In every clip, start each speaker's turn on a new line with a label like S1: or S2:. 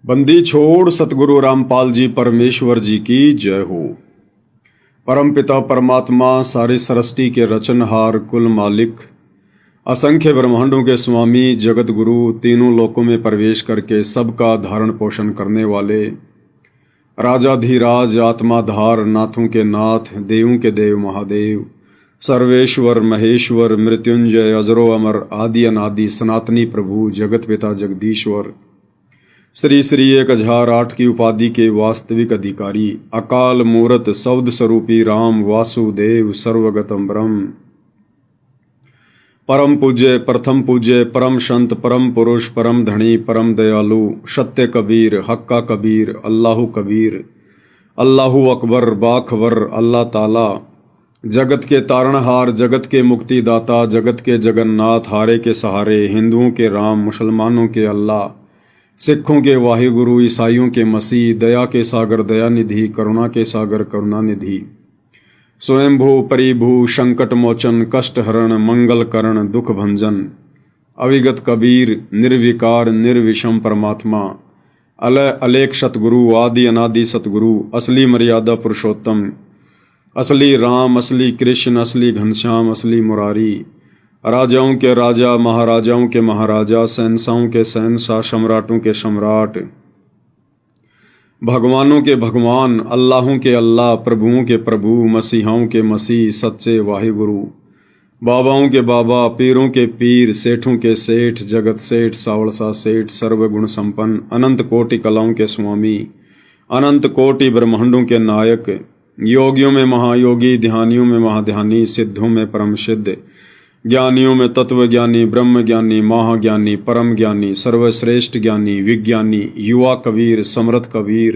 S1: बंदी छोड़ सतगुरु रामपाल जी परमेश्वर जी की जय हो। परम पिता परमात्मा सारी सृष्टि के रचनहार कुल मालिक असंख्य ब्रह्मांडों के स्वामी जगत गुरु तीनों लोकों में प्रवेश करके सबका धारण पोषण करने वाले राजाधिराज आत्माधार नाथों के नाथ देवों के देव महादेव सर्वेश्वर महेश्वर मृत्युंजय अजरो अमर आदि अनादि सनातनी प्रभु जगत पिता जगदीश्वर श्री श्री 1008 की उपाधि के वास्तविक अधिकारी अकाल मूरत सौद स्वरूपी राम वासुदेव सर्वगतम ब्रह्म परम पूज्य प्रथम पूज्य परम संत परम पुरुष परम धनी परम दयालु सत्य कबीर हक्का कबीर अल्लाहु कबीर अल्लाहु अकबर बाखबर अल्लाह ताला जगत के तारणहार जगत के मुक्तिदाता जगत के जगन्नाथ हारे के सहारे हिंदुओं के राम मुसलमानों के अल्लाह सिखों के वाहिगुरु ईसाइयों के मसीह दया के सागर दयानिधि करुणा के सागर करुणानिधि स्वयंभू परिभू संकट मोचन कष्ट हरण मंगल करण दुख भंजन अविगत कबीर निर्विकार निर्विषम परमात्मा अलय अलेख सतगुरु आदि अनादि सतगुरु असली मर्यादा पुरुषोत्तम असली राम असली कृष्ण असली घनश्याम असली मुरारी राजाओं के राजा महाराजाओं के महाराजा शहंशाहों के शहंशाह सम्राटों के सम्राट भगवानों के भगवान अल्लाहों के अल्लाह प्रभुओं के प्रभु मसीहाओं के मसीह सच्चे वाहिगुरु बाबाओं के बाबा पीरों के पीर सेठों के सेठ जगत सेठ सावड़सा सेठ सर्वगुण संपन्न अनंत कोटि कलाओं के स्वामी अनंत कोटि ब्रह्मांडों के नायक योगियों में महायोगी ध्यानियों में महाध्यानी सिद्धों में परम सिद्ध ज्ञानियों में तत्व ज्ञानी ब्रह्म ज्ञानी महाज्ञानी परम ज्ञानी सर्वश्रेष्ठ ज्ञानी विज्ञानी युवा कबीर समर्थ कबीर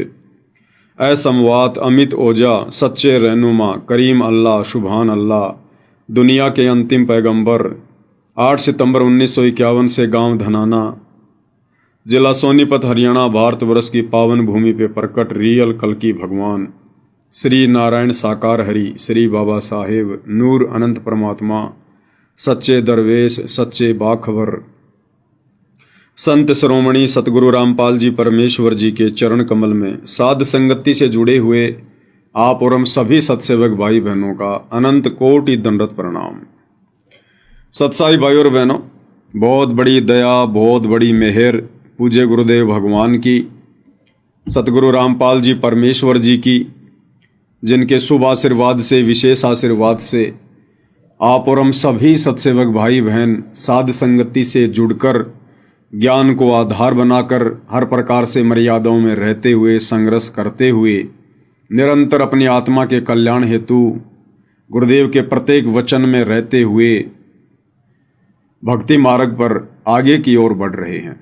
S1: असमवात अमित ओजा सच्चे रहनुमा करीम अल्लाह शुभान अल्लाह दुनिया के अंतिम पैगंबर 8 सितंबर 1951 से गांव धनाना जिला सोनीपत हरियाणा भारतवर्ष की पावन भूमि पे प्रकट रियल कल्कि भगवान श्री नारायण साकार हरि श्री बाबा साहेब नूर अनंत परमात्मा सच्चे दरवेश सच्चे बाखबर संत श्रोमणी सतगुरु रामपाल जी परमेश्वर जी के चरण कमल में साध संगति से जुड़े हुए आप और हम सभी सत्सेवक भाई बहनों का अनंत कोटि दंडवत प्रणाम। सत्साई भाई और बहनों, बहुत बड़ी दया बहुत बड़ी मेहर पूज्य गुरुदेव भगवान की सतगुरु रामपाल जी परमेश्वर जी की, जिनके शुभ आशीर्वाद से विशेष आशीर्वाद से आप और हम सभी सत्सेवक भाई बहन साध संगति से जुड़कर ज्ञान को आधार बनाकर हर प्रकार से मर्यादाओं में रहते हुए संघर्ष करते हुए निरंतर अपनी आत्मा के कल्याण हेतु गुरुदेव के प्रत्येक वचन में रहते हुए भक्ति मार्ग पर आगे की ओर बढ़ रहे हैं।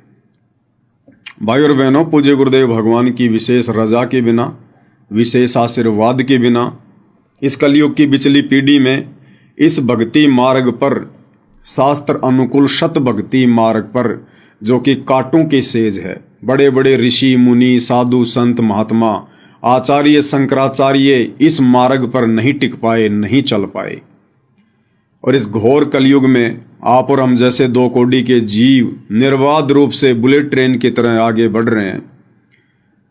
S1: भाई और बहनों, पूज्य गुरुदेव भगवान की विशेष रजा के बिना विशेष आशीर्वाद के बिना इस कलयुग की बिचली पीढ़ी में इस भक्ति मार्ग पर शास्त्र अनुकूल शत भक्ति मार्ग पर जो कि कांटों की सेज है, बड़े बड़े ऋषि मुनि साधु संत महात्मा आचार्य शंकराचार्य इस मार्ग पर नहीं टिक पाए नहीं चल पाए। और इस घोर कलयुग में आप और हम जैसे दो कौड़ी के जीव निर्बाध रूप से बुलेट ट्रेन की तरह आगे बढ़ रहे हैं।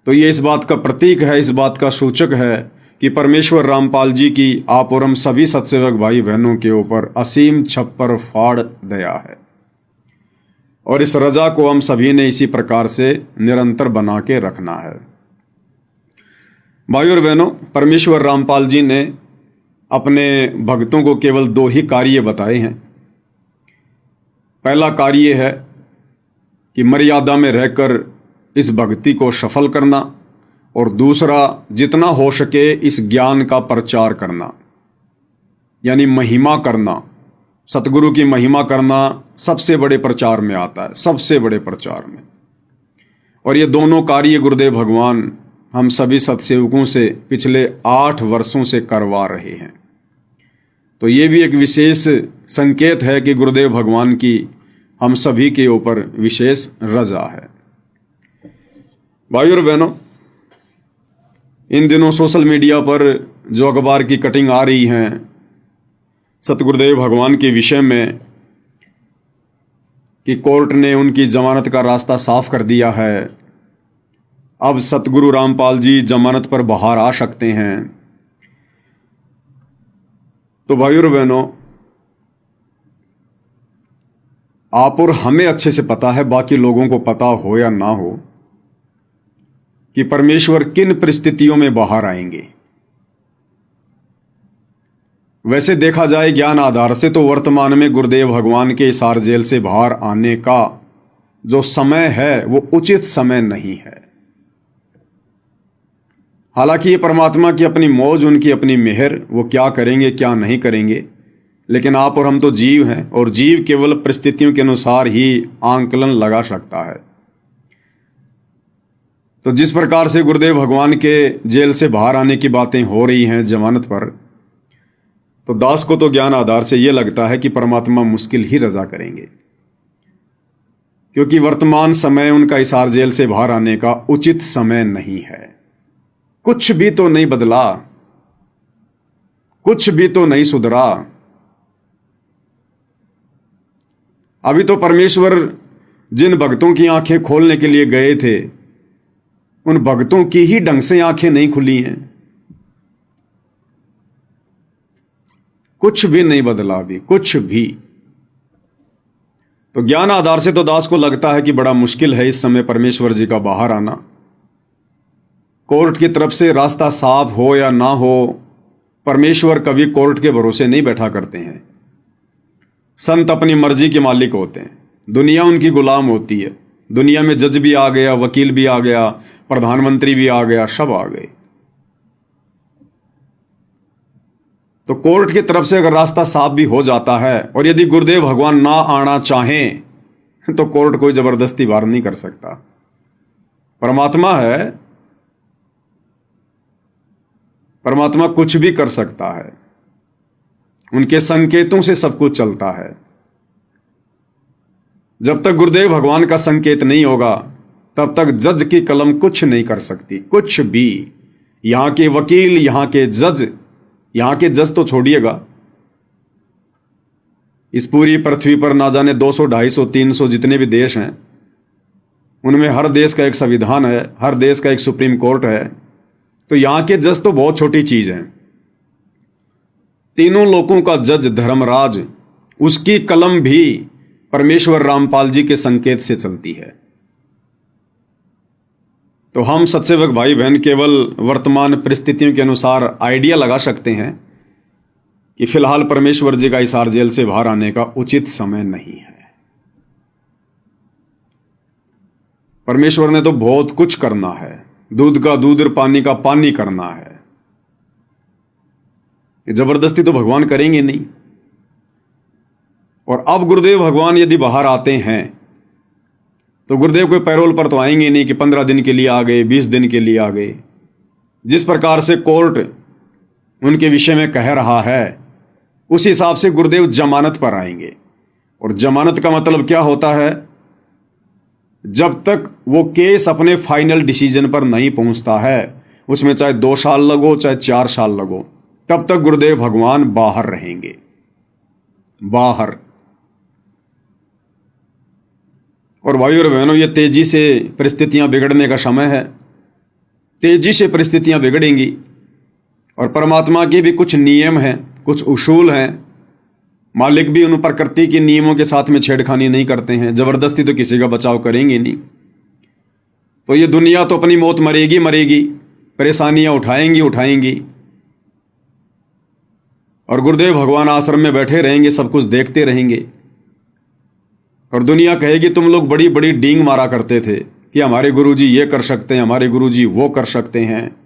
S1: तो ये इस बात का प्रतीक है, इस बात का सूचक है कि परमेश्वर रामपाल जी की आप और हम सभी सत्सेवक भाई बहनों के ऊपर असीम छप्पर फाड़ दया है। और इस रजा को हम सभी ने इसी प्रकार से निरंतर बना के रखना है। भाई और बहनों, परमेश्वर रामपाल जी ने अपने भक्तों को केवल 2 ही कार्य बताए हैं। पहला कार्य है कि मर्यादा में रहकर इस भक्ति को सफल करना, और दूसरा जितना हो सके इस ज्ञान का प्रचार करना, यानी महिमा करना। सतगुरु की महिमा करना सबसे बड़े प्रचार में आता है, सबसे बड़े प्रचार में। और ये दोनों कार्य गुरुदेव भगवान हम सभी सत्सेवकों से पिछले 8 वर्षों से करवा रहे हैं। तो ये भी एक विशेष संकेत है कि गुरुदेव भगवान की हम सभी के ऊपर विशेष रजा है। भाई और बहनों, इन दिनों सोशल मीडिया पर जो अखबार की कटिंग आ रही हैं सतगुरुदेव भगवान के विषय में कि कोर्ट ने उनकी जमानत का रास्ता साफ कर दिया है, अब सतगुरु रामपाल जी जमानत पर बाहर आ सकते हैं। तो भाइयों और बहनों, आप और हमें अच्छे से पता है, बाकी लोगों को पता हो या ना हो, कि परमेश्वर किन परिस्थितियों में बाहर आएंगे। वैसे देखा जाए ज्ञान आधार से तो वर्तमान में गुरुदेव भगवान के हिसार जेल से बाहर आने का जो समय है वो उचित समय नहीं है। हालांकि ये परमात्मा की अपनी मौज, उनकी अपनी मेहर, वो क्या करेंगे क्या नहीं करेंगे, लेकिन आप और हम तो जीव हैं और जीव केवल परिस्थितियों के अनुसार ही आंकलन लगा सकता है। तो जिस प्रकार से गुरुदेव भगवान के जेल से बाहर आने की बातें हो रही हैं जमानत पर, तो दास को तो ज्ञान आधार से यह लगता है कि परमात्मा मुश्किल ही रजा करेंगे, क्योंकि वर्तमान समय उनका हिसार जेल से बाहर आने का उचित समय नहीं है। कुछ भी तो नहीं बदला, कुछ भी तो नहीं सुधरा। अभी तो परमेश्वर जिन भक्तों की आंखें खोलने के लिए गए थे, उन भक्तों की ही ढंग से आंखें नहीं खुली हैं। कुछ भी नहीं बदला अभी, कुछ भी। तो ज्ञान आधार से तो दास को लगता है कि बड़ा मुश्किल है इस समय परमेश्वर जी का बाहर आना। कोर्ट की तरफ से रास्ता साफ हो या ना हो, परमेश्वर कभी कोर्ट के भरोसे नहीं बैठा करते हैं। संत अपनी मर्जी के मालिक होते हैं, दुनिया उनकी गुलाम होती है। दुनिया में जज भी आ गया, वकील भी आ गया, प्रधानमंत्री भी आ गया, सब आ गए। तो कोर्ट की तरफ से अगर रास्ता साफ भी हो जाता है, और यदि गुरुदेव भगवान ना आना चाहें, तो कोर्ट कोई जबरदस्ती बाहर नहीं कर सकता। परमात्मा है, परमात्मा कुछ भी कर सकता है। उनके संकेतों से सब कुछ चलता है। जब तक गुरुदेव भगवान का संकेत नहीं होगा, तब तक जज की कलम कुछ नहीं कर सकती, कुछ भी। यहां के वकील, यहां के जज, यहां के जज तो छोड़िएगा, इस पूरी पृथ्वी पर ना जाने 200, 250, 300 जितने भी देश हैं, उनमें हर देश का एक संविधान है, हर देश का एक सुप्रीम कोर्ट है। तो यहां के जज तो बहुत छोटी चीज हैं। तीनों लोगों का जज धर्मराज, उसकी कलम भी परमेश्वर रामपाल जी के संकेत से चलती है। तो हम सत्सेवक भाई बहन केवल वर्तमान परिस्थितियों के अनुसार आइडिया लगा सकते हैं कि फिलहाल परमेश्वर जी का हिसार जेल से बाहर आने का उचित समय नहीं है। परमेश्वर ने तो बहुत कुछ करना है, दूध का दूध और पानी का पानी करना है। ये जबरदस्ती तो भगवान करेंगे नहीं। और अब गुरुदेव भगवान यदि बाहर आते हैं, तो गुरुदेव कोई पैरोल पर तो आएंगे नहीं कि 15 दिन के लिए आ गए, 20 दिन के लिए आ गए। जिस प्रकार से कोर्ट उनके विषय में कह रहा है, उस हिसाब से गुरुदेव जमानत पर आएंगे। और जमानत का मतलब क्या होता है? जब तक वो केस अपने फाइनल डिसीजन पर नहीं पहुंचता है, उसमें चाहे 2 साल लगो चाहे 4 साल लगो, तब तक गुरुदेव भगवान बाहर रहेंगे, बाहर। और भाइयों और बहनों, ये तेजी से परिस्थितियां बिगड़ने का समय है। तेजी से परिस्थितियां बिगड़ेंगी। और परमात्मा के भी कुछ नियम हैं, कुछ उसूल हैं। मालिक भी उन प्रकृति के नियमों के साथ में छेड़खानी नहीं करते हैं। जबरदस्ती तो किसी का बचाव करेंगे नहीं। तो ये दुनिया तो अपनी मौत मरेगी मरेगी, परेशानियां उठाएंगी उठाएंगी। और गुरुदेव भगवान आश्रम में बैठे रहेंगे, सब कुछ देखते रहेंगे। और दुनिया कहेगी तुम लोग बड़ी बड़ी डींग मारा करते थे कि हमारे गुरुजी ये कर सकते हैं, हमारे गुरुजी वो कर सकते हैं।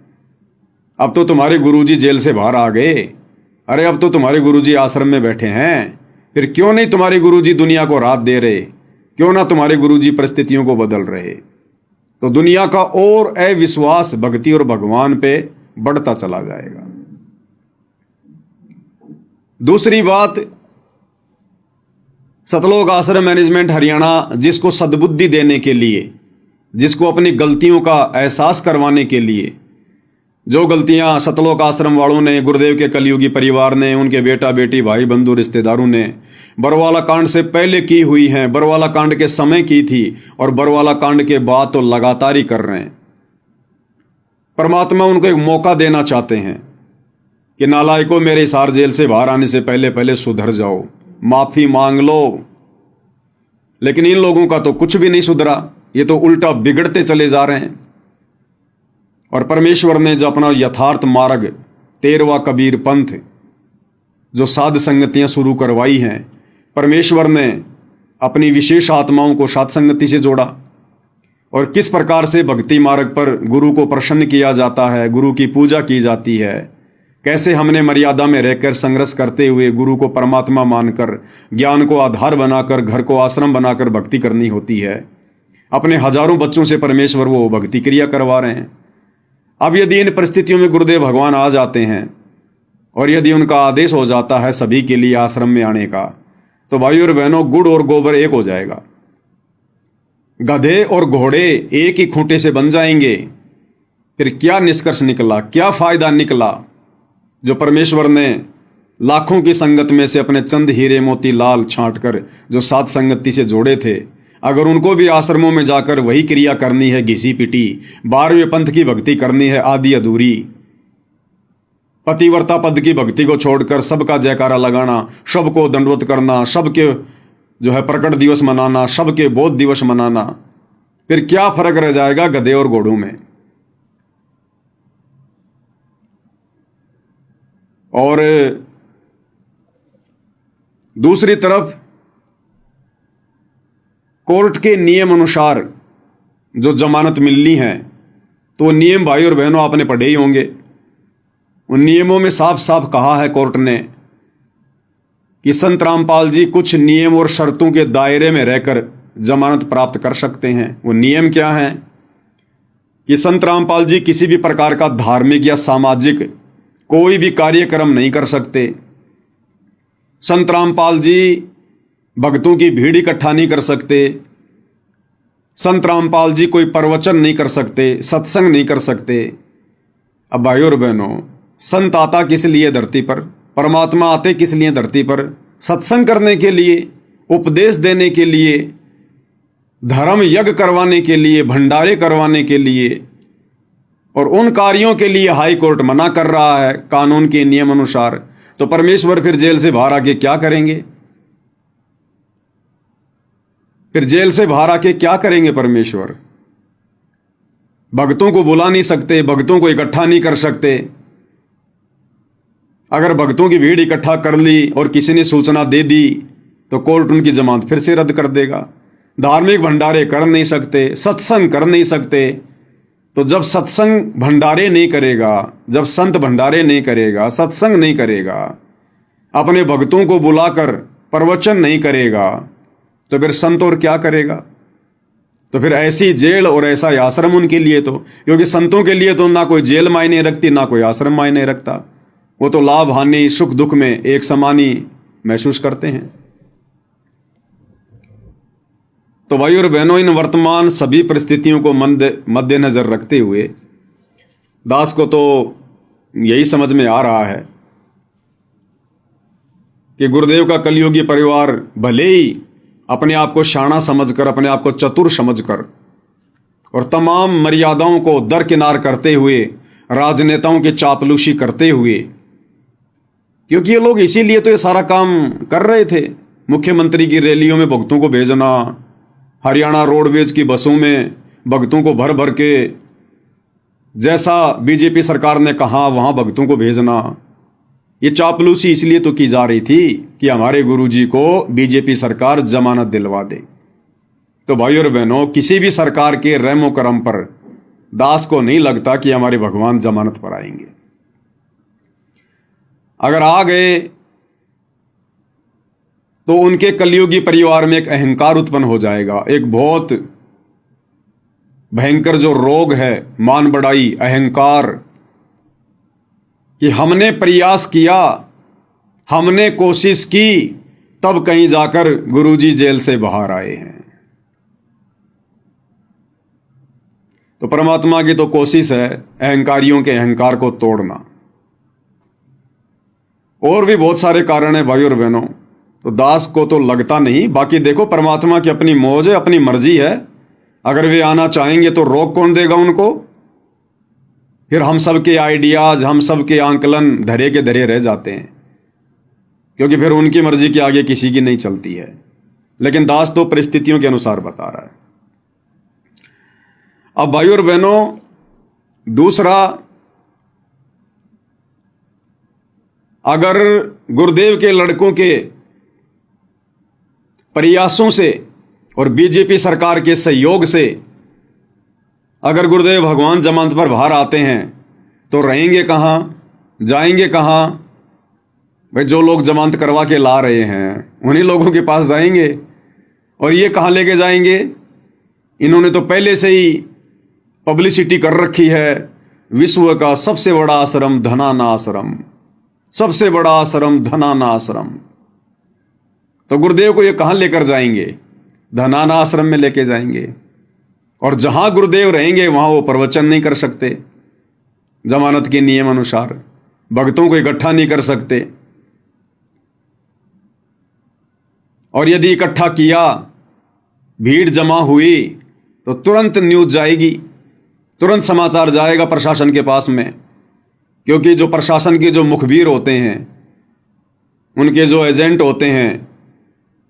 S1: अब तो तुम्हारे गुरुजी जेल से बाहर आ गए। अरे अब तो तुम्हारे गुरुजी आश्रम में बैठे हैं। फिर क्यों नहीं तुम्हारे गुरुजी दुनिया को राहत दे रहे? क्यों ना तुम्हारे गुरुजी परिस्थितियों को बदल रहे? तो दुनिया का और अविश्वास भक्ति और भगवान पे बढ़ता चला जाएगा। दूसरी बात, सतलोक आश्रम मैनेजमेंट हरियाणा जिसको सद्बुद्धि देने के लिए, जिसको अपनी गलतियों का एहसास करवाने के लिए, जो गलतियां सतलोक आश्रम वालों ने, गुरुदेव के कलयुगी परिवार ने, उनके बेटा बेटी भाई बंधु रिश्तेदारों ने बरवाला कांड से पहले की हुई हैं, बरवाला कांड के समय की थी और बरवाला कांड के बाद तो लगातार ही कर रहे हैं। परमात्मा उनको एक मौका देना चाहते हैं कि नालायकों, मेरे हिसार जेल से बाहर आने से पहले पहले सुधर जाओ, माफी मांग लो। लेकिन इन लोगों का तो कुछ भी नहीं सुधरा, ये तो उल्टा बिगड़ते चले जा रहे हैं। और परमेश्वर ने जो अपना यथार्थ मार्ग 13वां कबीर पंथ, जो साध संगतियां शुरू करवाई हैं, परमेश्वर ने अपनी विशेष आत्माओं को साध संगति से जोड़ा। और किस प्रकार से भक्ति मार्ग पर गुरु को प्रसन्न किया जाता है, गुरु की पूजा की जाती है, कैसे हमने मर्यादा में रहकर संघर्ष करते हुए गुरु को परमात्मा मानकर, ज्ञान को आधार बनाकर, घर को आश्रम बनाकर भक्ति करनी होती है। अपने हजारों बच्चों से परमेश्वर वो भक्ति क्रिया करवा रहे हैं। अब यदि इन परिस्थितियों में गुरुदेव भगवान आ जाते हैं और यदि उनका आदेश हो जाता है सभी के लिए आश्रम में आने का, तो भाइयों और बहनों, गुड़ और गोबर एक हो जाएगा। गधे और घोड़े एक ही खूंटे से बन जाएंगे। फिर क्या निष्कर्ष निकला, क्या फायदा निकला? जो परमेश्वर ने लाखों की संगत में से अपने चंद हीरे मोती लाल छांटकर जो साध संगति से जोड़े थे, अगर उनको भी आश्रमों में जाकर वही क्रिया करनी है, घिसी पिटी 12वें पंथ की भक्ति करनी है, आधी अधूरी पतिव्रता पद की भक्ति को छोड़कर सबका जयकारा लगाना, सबको दंडवत करना, सबके जो है प्रकट दिवस मनाना, सबके बोध दिवस मनाना, फिर क्या फर्क रह जाएगा गधे और घोड़ों में? और दूसरी तरफ कोर्ट के नियम अनुसार जो जमानत मिलनी है, तो वो नियम भाई और बहनों आपने पढ़े ही होंगे। उन नियमों में साफ साफ कहा है कोर्ट ने कि संत रामपाल जी कुछ नियम और शर्तों के दायरे में रहकर जमानत प्राप्त कर सकते हैं। वो नियम क्या है कि संत रामपाल जी किसी भी प्रकार का धार्मिक या सामाजिक कोई भी कार्यक्रम नहीं कर सकते। संत रामपाल जी भक्तों की भीड़ इकट्ठा नहीं कर सकते। संत रामपाल जी कोई प्रवचन नहीं कर सकते, सत्संग नहीं कर सकते। अब भाइयों और बहनों, संत आता किस लिए धरती पर? परमात्मा आते किस लिए धरती पर? सत्संग करने के लिए, उपदेश देने के लिए, धर्म यज्ञ करवाने के लिए, भंडारे करवाने के लिए। और उन कार्यों के लिए हाई कोर्ट मना कर रहा है कानून के नियम अनुसार। तो परमेश्वर फिर जेल से बाहर आके क्या करेंगे? फिर जेल से बाहर आके क्या करेंगे परमेश्वर? भक्तों को बुला नहीं सकते, भक्तों को इकट्ठा नहीं कर सकते। अगर भक्तों की भीड़ इकट्ठा कर ली और किसी ने सूचना दे दी तो कोर्ट उनकी जमानत फिर से रद्द कर देगा। धार्मिक भंडारे कर नहीं सकते, सत्संग कर नहीं सकते। तो जब सत्संग भंडारे नहीं करेगा, जब संत भंडारे नहीं करेगा, सत्संग नहीं करेगा, अपने भक्तों को बुलाकर प्रवचन नहीं करेगा, तो फिर संत और क्या करेगा? तो फिर ऐसी जेल और ऐसा आश्रम उनके लिए, तो क्योंकि संतों के लिए तो ना कोई जेल मायने रखती, ना कोई आश्रम मायने रखता। वो तो लाभ हानि सुख दुख में एक समान ही महसूस करते हैं। तो भाई और बहनों, इन वर्तमान सभी परिस्थितियों को मद्देनजर रखते हुए दास को तो यही समझ में आ रहा है कि गुरुदेव का कलियुगी परिवार भले ही अपने आप को शाना समझकर, अपने आप को चतुर समझकर और तमाम मर्यादाओं को दरकिनार करते हुए, राजनेताओं की चापलूसी करते हुए, क्योंकि ये लोग इसीलिए तो ये सारा काम कर रहे थे। मुख्यमंत्री की रैलियों में भक्तों को भेजना, हरियाणा रोडवेज की बसों में भक्तों को भर भर के जैसा बीजेपी सरकार ने कहा वहां भक्तों को भेजना, ये चापलूसी इसलिए तो की जा रही थी कि हमारे गुरुजी को बीजेपी सरकार जमानत दिलवा दे। तो भाई और बहनों, किसी भी सरकार के रहमो करम पर दास को नहीं लगता कि हमारे भगवान जमानत पर आएंगे। अगर आ गए तो उनके कलियुगी परिवार में एक अहंकार उत्पन्न हो जाएगा। एक बहुत भयंकर जो रोग है, मान बढ़ाई, अहंकार, कि हमने प्रयास किया, हमने कोशिश की, तब कहीं जाकर गुरुजी जेल से बाहर आए हैं। तो परमात्मा की तो कोशिश है अहंकारियों के अहंकार को तोड़ना। और भी बहुत सारे कारण है भाई और बहनों, तो दास को तो लगता नहीं। बाकी देखो, परमात्मा की अपनी मौज है, अपनी मर्जी है। अगर वे आना चाहेंगे तो रोक कौन देगा उनको? फिर हम सब के आइडियाज, हम सब के आंकलन धरे के धरे रह जाते हैं, क्योंकि फिर उनकी मर्जी के आगे किसी की नहीं चलती है। लेकिन दास तो परिस्थितियों के अनुसार बता रहा है। अब भाइयों और बहनों, दूसरा, अगर गुरुदेव के लड़कों के प्रयासों से और बीजेपी सरकार के सहयोग से अगर गुरुदेव भगवान जमानत पर बाहर आते हैं तो रहेंगे कहाँ, जाएंगे कहाँ? भाई जो लोग जमानत करवा के ला रहे हैं उन्हीं लोगों के पास जाएंगे। और ये कहाँ लेके जाएंगे? इन्होंने तो पहले से ही पब्लिसिटी कर रखी है, विश्व का सबसे बड़ा आश्रम धनाना आश्रम, सबसे बड़ा आश्रम धनाना आश्रम। तो गुरुदेव को ये कहाँ लेकर जाएंगे? धनाना आश्रम में लेके जाएंगे। और जहां गुरुदेव रहेंगे वहां वो प्रवचन नहीं कर सकते, जमानत के नियम अनुसार भक्तों को इकट्ठा नहीं कर सकते। और यदि इकट्ठा किया, भीड़ जमा हुई, तो तुरंत न्यूज जाएगी, तुरंत समाचार जाएगा प्रशासन के पास में, क्योंकि जो प्रशासन के जो मुखबिर होते हैं, उनके जो एजेंट होते हैं,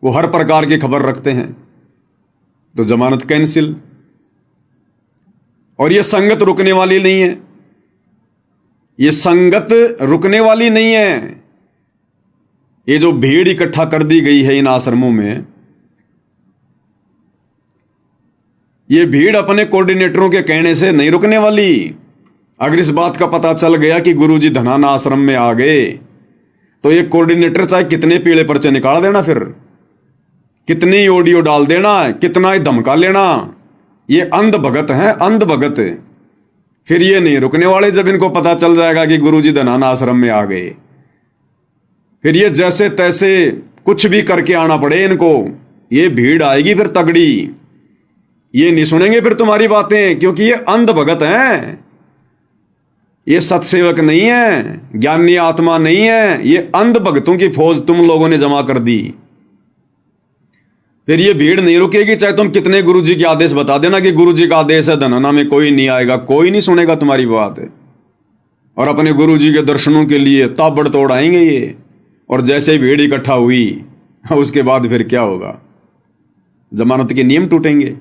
S1: वो हर प्रकार की खबर रखते हैं। तो जमानत कैंसिल। और ये संगत रुकने वाली नहीं है, ये संगत रुकने वाली नहीं है। ये जो भीड़ इकट्ठा कर दी गई है इन आश्रमों में, ये भीड़ अपने कोऑर्डिनेटरों के कहने से नहीं रुकने वाली। अगर इस बात का पता चल गया कि गुरुजी धनाना आश्रम में आ गए, तो ये कोऑर्डिनेटर चाहे कितने पीले पर्चे निकाल देना, फिर कितनी ऑडियो डाल देना, कितना ही धमका लेना, ये अंध भगत हैं, अंध भगत। फिर ये नहीं रुकने वाले जब इनको पता चल जाएगा कि गुरुजी धनाना आश्रम में आ गए। फिर ये जैसे तैसे कुछ भी करके आना पड़े इनको, ये भीड़ आएगी फिर तगड़ी। ये नहीं सुनेंगे फिर तुम्हारी बातें, क्योंकि ये अंध भगत हैं, ये सत्सेवक नहीं है, ज्ञानी आत्मा नहीं है, ये अंध भगतों की फौज तुम लोगों ने जमा कर दी। फिर ये भीड़ नहीं रुकेगी, चाहे तुम कितने गुरुजी के आदेश बता देना कि गुरुजी का आदेश है धनाना में कोई नहीं आएगा, कोई नहीं सुनेगा तुम्हारी बात। और अपने गुरुजी के दर्शनों के लिए ताबड़तोड़ आएंगे ये। और जैसे ही भीड़ इकट्ठा हुई, उसके बाद फिर क्या होगा? जमानत के नियम टूटेंगे।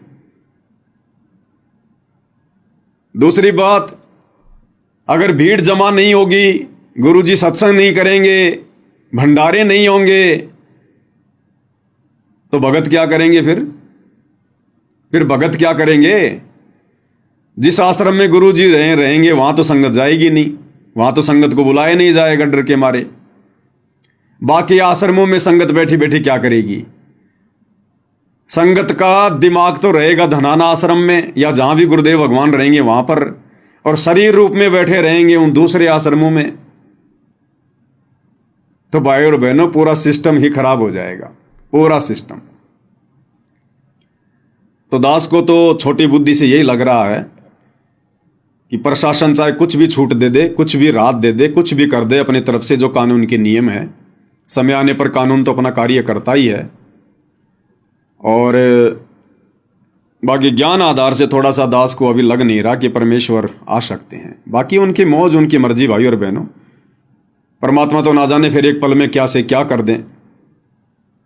S1: दूसरी बात, अगर भीड़ जमा नहीं होगी, गुरुजी सत्संग नहीं करेंगे, भंडारे नहीं होंगे, तो भगत क्या करेंगे? फिर भगत क्या करेंगे? जिस आश्रम में गुरुजी रहेंगे वहां तो संगत जाएगी नहीं, वहां तो संगत को बुलाया नहीं जाएगा डर के मारे। बाकी आश्रमों में संगत बैठी बैठी क्या करेगी? संगत का दिमाग तो रहेगा धनाना आश्रम में या जहां भी गुरुदेव भगवान रहेंगे वहां पर, और शरीर रूप में बैठे रहेंगे उन दूसरे आश्रमों में। तो भाई और बहनों, पूरा सिस्टम ही खराब हो जाएगा, पूरा सिस्टम। तो दास को तो छोटी बुद्धि से यही लग रहा है कि प्रशासन चाहे कुछ भी छूट दे दे, कुछ भी राहत दे दे, कुछ भी कर दे अपनी तरफ से, जो कानून के नियम है, समय आने पर कानून तो अपना कार्य करता ही है। और बाकी ज्ञान आधार से थोड़ा सा दास को अभी लग नहीं रहा कि परमेश्वर आ सकते हैं। बाकी उनकी मौज, उनकी मर्जी भाई और बहनों। परमात्मा तो ना जाने फिर एक पल में क्या से क्या कर दें।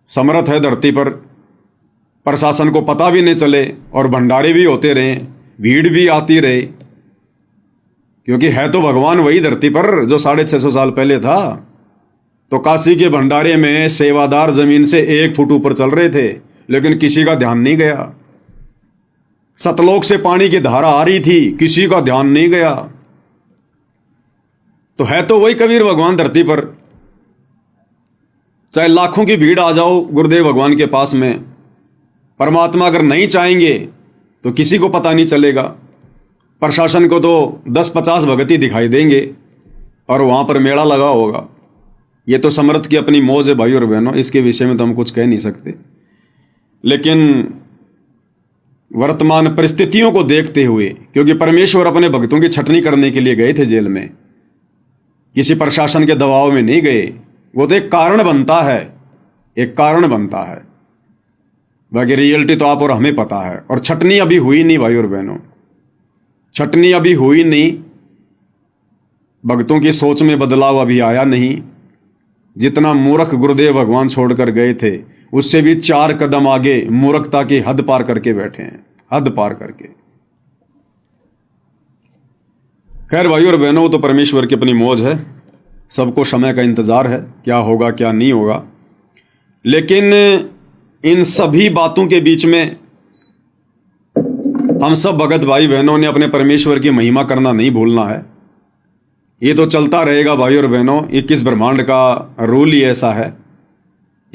S1: समर्थ है धरती पर, प्रशासन को पता भी नहीं चले और भंडारे भी होते रहे, भीड़ भी आती रहे, क्योंकि है तो भगवान वही धरती पर जो 650 साल पहले था। तो काशी के भंडारे में सेवादार जमीन से 1 फुट ऊपर चल रहे थे, लेकिन किसी का ध्यान नहीं गया। सतलोक से पानी की धारा आ रही थी, किसी का ध्यान नहीं गया। तो है तो वही कबीर भगवान धरती पर। चाहे लाखों की भीड़ आ जाओ गुरुदेव भगवान के पास में, परमात्मा अगर नहीं चाहेंगे तो किसी को पता नहीं चलेगा। प्रशासन को तो 10-50 भगत ही दिखाई देंगे और वहां पर मेला लगा होगा। ये तो समर्थ की अपनी मौज है भाई और बहनों, इसके विषय में तो हम कुछ कह नहीं सकते। लेकिन वर्तमान परिस्थितियों को देखते हुए, क्योंकि परमेश्वर अपने भक्तों की छटनी करने के लिए गए थे जेल में, किसी प्रशासन के दबाव में नहीं गए। वो तो एक कारण बनता है, एक कारण बनता है। बाकी रियलिटी तो आप और हमें पता है। और छटनी अभी हुई नहीं भाई और बहनों, छटनी अभी हुई नहीं। भक्तों की सोच में बदलाव अभी आया नहीं। जितना मूर्ख गुरुदेव भगवान छोड़कर गए थे उससे भी 4 कदम आगे मूर्खता की हद पार करके बैठे हैं, हद पार करके। खैर भाइयों और बहनों, तो परमेश्वर की अपनी मौज है, सबको समय का इंतजार है, क्या होगा क्या नहीं होगा। लेकिन इन सभी बातों के बीच में हम सब भगत भाई बहनों ने अपने परमेश्वर की महिमा करना नहीं भूलना है। ये तो चलता रहेगा भाई और बहनों, 21 ब्रह्मांड का रूल ही ऐसा है,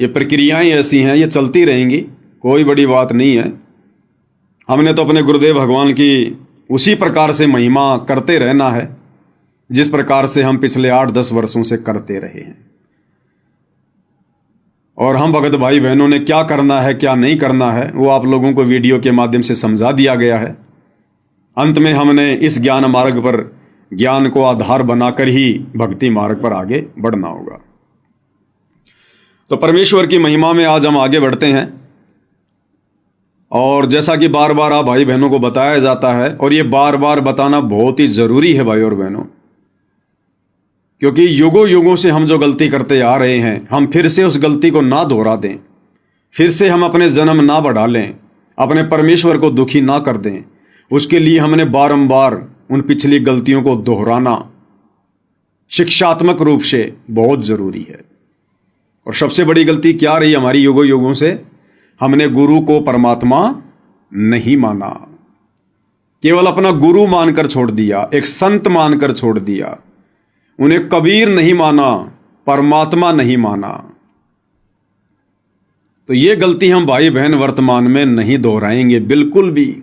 S1: ये प्रक्रियाएं ऐसी हैं, ये चलती रहेंगी, कोई बड़ी बात नहीं है। हमने तो अपने गुरुदेव भगवान की उसी प्रकार से महिमा करते रहना है जिस प्रकार से हम पिछले 8-10 वर्षों से करते रहे हैं। और हम भगत भाई बहनों ने क्या करना है क्या नहीं करना है वो आप लोगों को वीडियो के माध्यम से समझा दिया गया है। अंत में हमने इस ज्ञान मार्ग पर, ज्ञान को आधार बनाकर ही भक्ति मार्ग पर आगे बढ़ना होगा। तो परमेश्वर की महिमा में आज हम आगे बढ़ते हैं। और जैसा कि बार बार आप भाई बहनों को बताया जाता है, और ये बार बार बताना बहुत ही जरूरी है भाई और बहनों, क्योंकि युगों युगों से हम जो गलती करते आ रहे हैं, हम फिर से उस गलती को ना दोहरा दें, फिर से हम अपने जन्म ना बढ़ा लें, अपने परमेश्वर को दुखी ना कर दें। उसके लिए हमने बारंबार उन पिछली गलतियों को दोहराना शिक्षात्मक रूप से बहुत जरूरी है। और सबसे बड़ी गलती क्या रही हमारी युगों युगों से? हमने गुरु को परमात्मा नहीं माना, केवल अपना गुरु मानकर छोड़ दिया, एक संत मानकर छोड़ दिया, उन्हें कबीर नहीं माना, परमात्मा नहीं माना। तो ये गलती हम भाई बहन वर्तमान में नहीं दोहराएंगे बिल्कुल भी।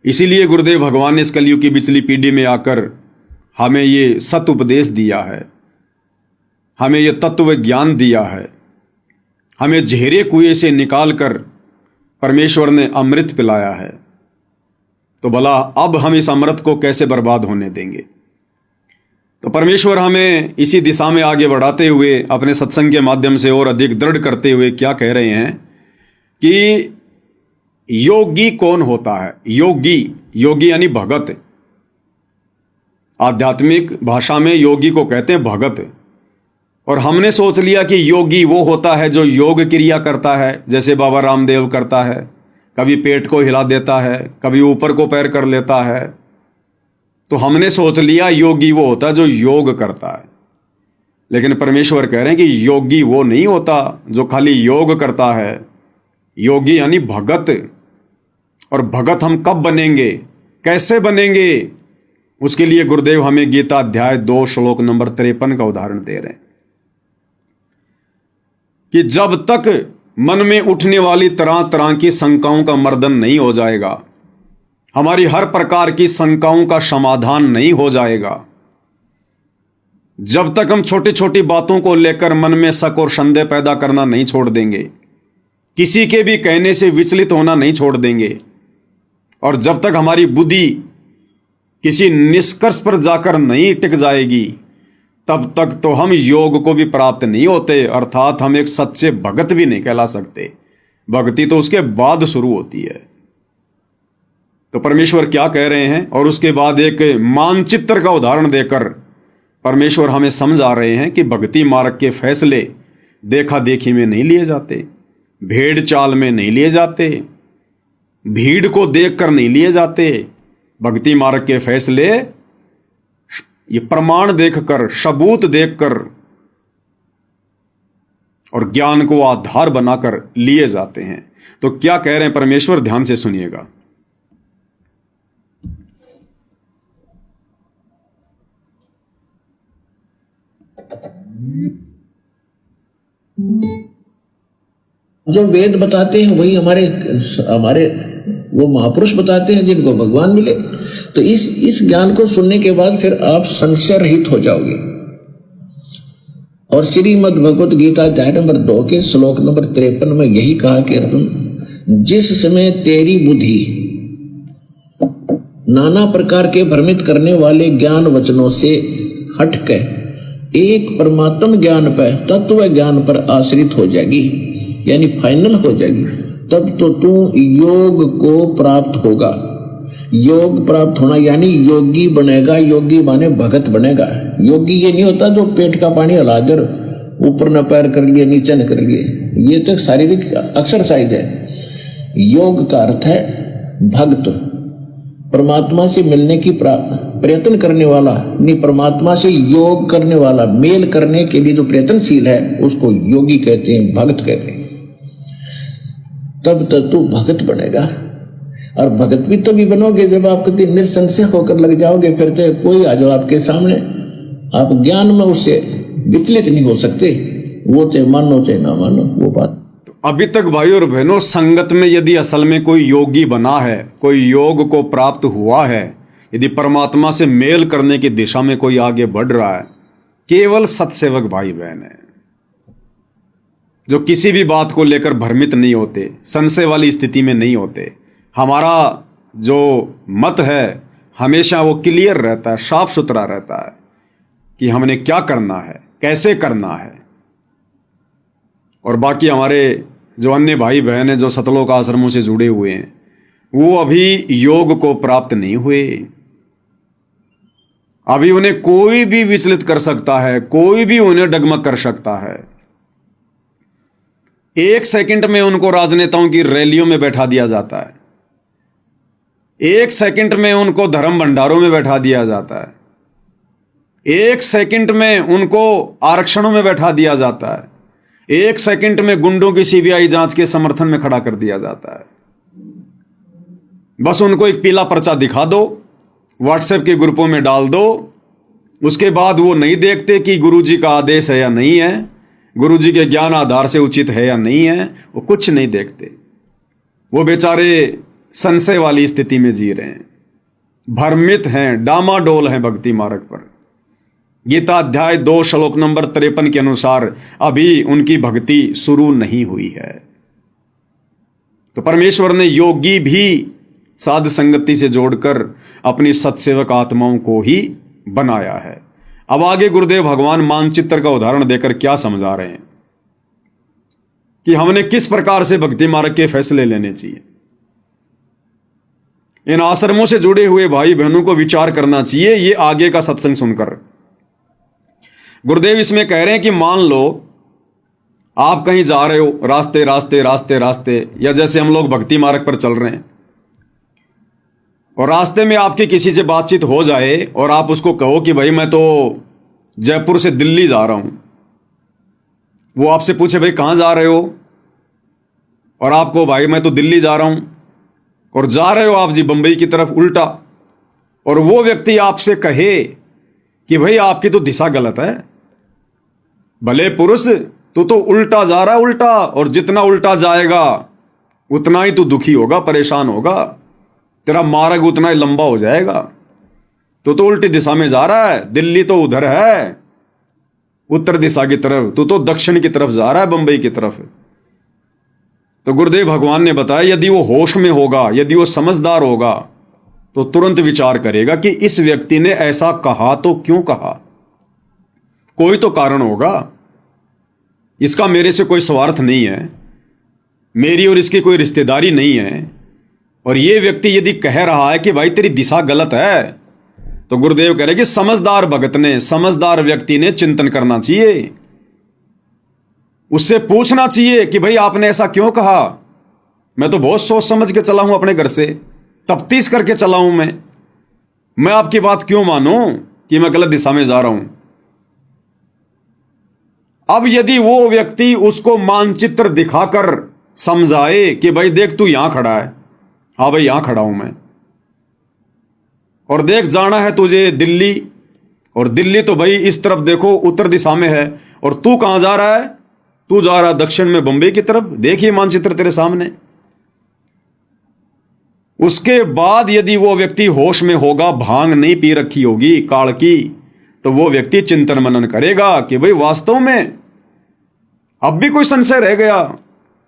S1: इसीलिए गुरुदेव भगवान ने इस कलयुग की पिछली पीढ़ी में आकर हमें ये सत उपदेश दिया है, हमें ये तत्व ज्ञान दिया है, हमें झेरे कुएं से निकालकर परमेश्वर ने अमृत पिलाया है। तो भला अब हम इस अमृत को कैसे बर्बाद होने देंगे? तो परमेश्वर हमें इसी दिशा में आगे बढ़ाते हुए अपने सत्संग के माध्यम से और अधिक दृढ़ करते हुए क्या कह रहे हैं कि योगी कौन होता है? योगी, योगी यानी भगत। आध्यात्मिक भाषा में योगी को कहते हैं भगत। और हमने सोच लिया कि योगी वो होता है जो योग क्रिया करता है, जैसे बाबा रामदेव करता है, कभी पेट को हिला देता है, कभी ऊपर को पैर कर लेता है। तो हमने सोच लिया योगी वो होता है जो योग करता है। लेकिन परमेश्वर कह रहे हैं कि योगी वो नहीं होता जो खाली योग करता है, योगी यानी भगत। और भगत हम कब बनेंगे, कैसे बनेंगे? उसके लिए गुरुदेव हमें गीता अध्याय 2 श्लोक नंबर 53 का उदाहरण दे रहे हैं कि जब तक मन में उठने वाली तरह तरह की शंकाओं का मर्दन नहीं हो जाएगा, हमारी हर प्रकार की शंकाओं का समाधान नहीं हो जाएगा, जब तक हम छोटी छोटी बातों को लेकर मन में शक और संदेह पैदा करना नहीं छोड़ देंगे, किसी के भी कहने से विचलित होना नहीं छोड़ देंगे, और जब तक हमारी बुद्धि किसी निष्कर्ष पर जाकर नहीं टिक जाएगी, तब तक तो हम योग को भी प्राप्त नहीं होते, अर्थात हम एक सच्चे भगत भी नहीं कहला सकते। भक्ति तो उसके बाद शुरू होती है। तो परमेश्वर क्या कह रहे हैं, और उसके बाद एक मानचित्र का उदाहरण देकर परमेश्वर हमें समझा रहे हैं कि भक्ति मार्ग के फैसले देखा देखी में नहीं लिए जाते, भेड़ चाल में नहीं लिए जाते, भीड़ को देखकर नहीं लिए जाते। भक्ति मार्ग के फैसले ये प्रमाण देखकर, सबूत देखकर और ज्ञान को आधार बनाकर लिए जाते हैं। तो क्या कह रहे हैं परमेश्वर, ध्यान से सुनिएगा।
S2: जो वेद बताते हैं वही हमारे वो महापुरुष बताते हैं जिनको भगवान मिले। तो इस ज्ञान को सुनने के बाद फिर आप संशय रहित हो जाओगे। और श्रीमद् भगवत गीता अध्याय नंबर 2 के श्लोक नंबर 53 में यही कहा कि अर्जुन, जिस समय तेरी बुद्धि नाना प्रकार के भ्रमित करने वाले ज्ञान वचनों से हटके एक परमात्म ज्ञान पर, तत्व ज्ञान पर आश्रित हो जाएगी, यानी फाइनल हो जाएगी, तब तो तू योग को प्राप्त होगा। योग प्राप्त होना यानी योगी बनेगा। योगी माने भगत बनेगा। योगी ये नहीं होता जो पेट का पानी हिला कर ऊपर न पैर कर लिए नीचे न कर लिए, ये तो एक शारीरिक एक्सरसाइज है। योग का अर्थ है भक्त, परमात्मा से मिलने की प्रयत्न करने वाला, नहीं परमात्मा से योग करने वाला, मेल करने के लिए जो प्रयत्नशील है उसको योगी कहते हैं, भक्त कहते हैं। तब तक तू भगत बनेगा। और भगत भी तभी बनोगे जब आप कभी निसंशय होकर लग जाओगे। फिर तो कोई आ जाओ आपके सामने, आप ज्ञान में उससे विचलित नहीं हो सकते, वो चाहे मानो चाहे ना मानो वो बात।
S1: अभी तक भाई और बहनों, संगत में यदि असल में कोई योगी बना है, कोई योग को प्राप्त हुआ है, यदि परमात्मा से मेल करने की दिशा में कोई आगे बढ़ रहा है, केवल सत्सेवक भाई बहन है जो किसी भी बात को लेकर भ्रमित नहीं होते, संशय वाली स्थिति में नहीं होते। हमारा जो मत है हमेशा वो क्लियर रहता है, साफ सुथरा रहता है कि हमने क्या करना है, कैसे करना है। और बाकी हमारे जो अन्य भाई बहन हैं जो सतलोक आश्रमों से जुड़े हुए हैं, वो अभी योग को प्राप्त नहीं हुए। अभी उन्हें कोई भी विचलित कर सकता है, कोई भी उन्हें डगमग कर सकता है। एक सेकंड में उनको राजनेताओं की रैलियों में बैठा दिया जाता है, एक सेकंड में उनको धर्म भंडारों में बैठा दिया जाता है, एक सेकंड में उनको आरक्षणों में बैठा दिया जाता है, एक सेकंड में गुंडों की सीबीआई जांच के समर्थन में खड़ा कर दिया जाता है। बस उनको एक पीला पर्चा दिखा दो, व्हाट्सएप के ग्रुपों में डाल दो, उसके बाद वो नहीं देखते कि गुरुजी का आदेश है या नहीं है, गुरुजी के ज्ञान आधार से उचित है या नहीं है, वो कुछ नहीं देखते। वो बेचारे संशय वाली स्थिति में जी रहे हैं, भ्रमित हैं, डामाडोल हैं भक्ति मार्ग पर। गीता अध्याय 2 श्लोक नंबर 53 के अनुसार अभी उनकी भक्ति शुरू नहीं हुई है। तो परमेश्वर ने योगी भी साध संगति से जोड़कर अपनी सत्सेवक आत्माओं को ही बनाया है। अब आगे गुरुदेव भगवान मानचित्र का उदाहरण देकर क्या समझा रहे हैं कि हमने किस प्रकार से भक्ति मार्ग के फैसले लेने चाहिए। इन आश्रमों से जुड़े हुए भाई बहनों को विचार करना चाहिए ये आगे का सत्संग सुनकर। गुरुदेव इसमें कह रहे हैं कि मान लो आप कहीं जा रहे हो, रास्ते रास्ते रास्ते रास्ते, या जैसे हम लोग भक्ति मार्ग पर चल रहे हैं और रास्ते में आपकी किसी से बातचीत हो जाए और आप उसको कहो कि भाई मैं तो जयपुर से दिल्ली जा रहा हूं। वो आपसे पूछे भाई कहां जा रहे हो, और आपको भाई मैं तो दिल्ली जा रहा हूं, और जा रहे हो आप जी बंबई की तरफ उल्टा, और वो व्यक्ति आपसे कहे कि भाई आपकी तो दिशा गलत है, भले पुरुष तू तो उल्टा जा रहा है उल्टा, और जितना उल्टा जाएगा उतना ही तू दुखी होगा, परेशान होगा, तेरा मार्ग उतना ही लंबा हो जाएगा। तो उल्टी दिशा में जा रहा है, दिल्ली तो उधर है उत्तर दिशा की तरफ, तू तो दक्षिण की तरफ जा रहा है बंबई की तरफ। तो गुरुदेव भगवान ने बताया यदि वो होश में होगा, यदि वो समझदार होगा, तो तुरंत विचार करेगा कि इस व्यक्ति ने ऐसा कहा तो क्यों कहा, कोई तो कारण होगा, इसका मेरे से कोई स्वार्थ नहीं है, मेरी और इसकी कोई रिश्तेदारी नहीं है। और ये व्यक्ति यदि कह रहा है कि भाई तेरी दिशा गलत है, तो गुरुदेव कह रहे कि समझदार भगत ने, समझदार व्यक्ति ने चिंतन करना चाहिए, उससे पूछना चाहिए कि भाई आपने ऐसा क्यों कहा। मैं तो बहुत सोच समझ के चला हूं, अपने घर से तफ्तीश करके चला हूं, मैं आपकी बात क्यों मानूं कि मैं गलत दिशा में जा रहा हूं। अब यदि वो व्यक्ति उसको मानचित्र दिखाकर समझाए कि भाई देख तू यहां खड़ा है, हाँ भाई यहां खड़ा हूं मैं, और देख जाना है तुझे दिल्ली, और दिल्ली तो भाई इस तरफ देखो उत्तर दिशा में है, और तू कहां जा रहा है, तू जा रहा दक्षिण में बंबई की तरफ, देखिए मानचित्र तेरे सामने। उसके बाद यदि वो व्यक्ति होश में होगा, भांग नहीं पी रखी होगी काल की, तो वो व्यक्ति चिंतन मनन करेगा कि भाई वास्तव में अब भी कोई संशय रह गया,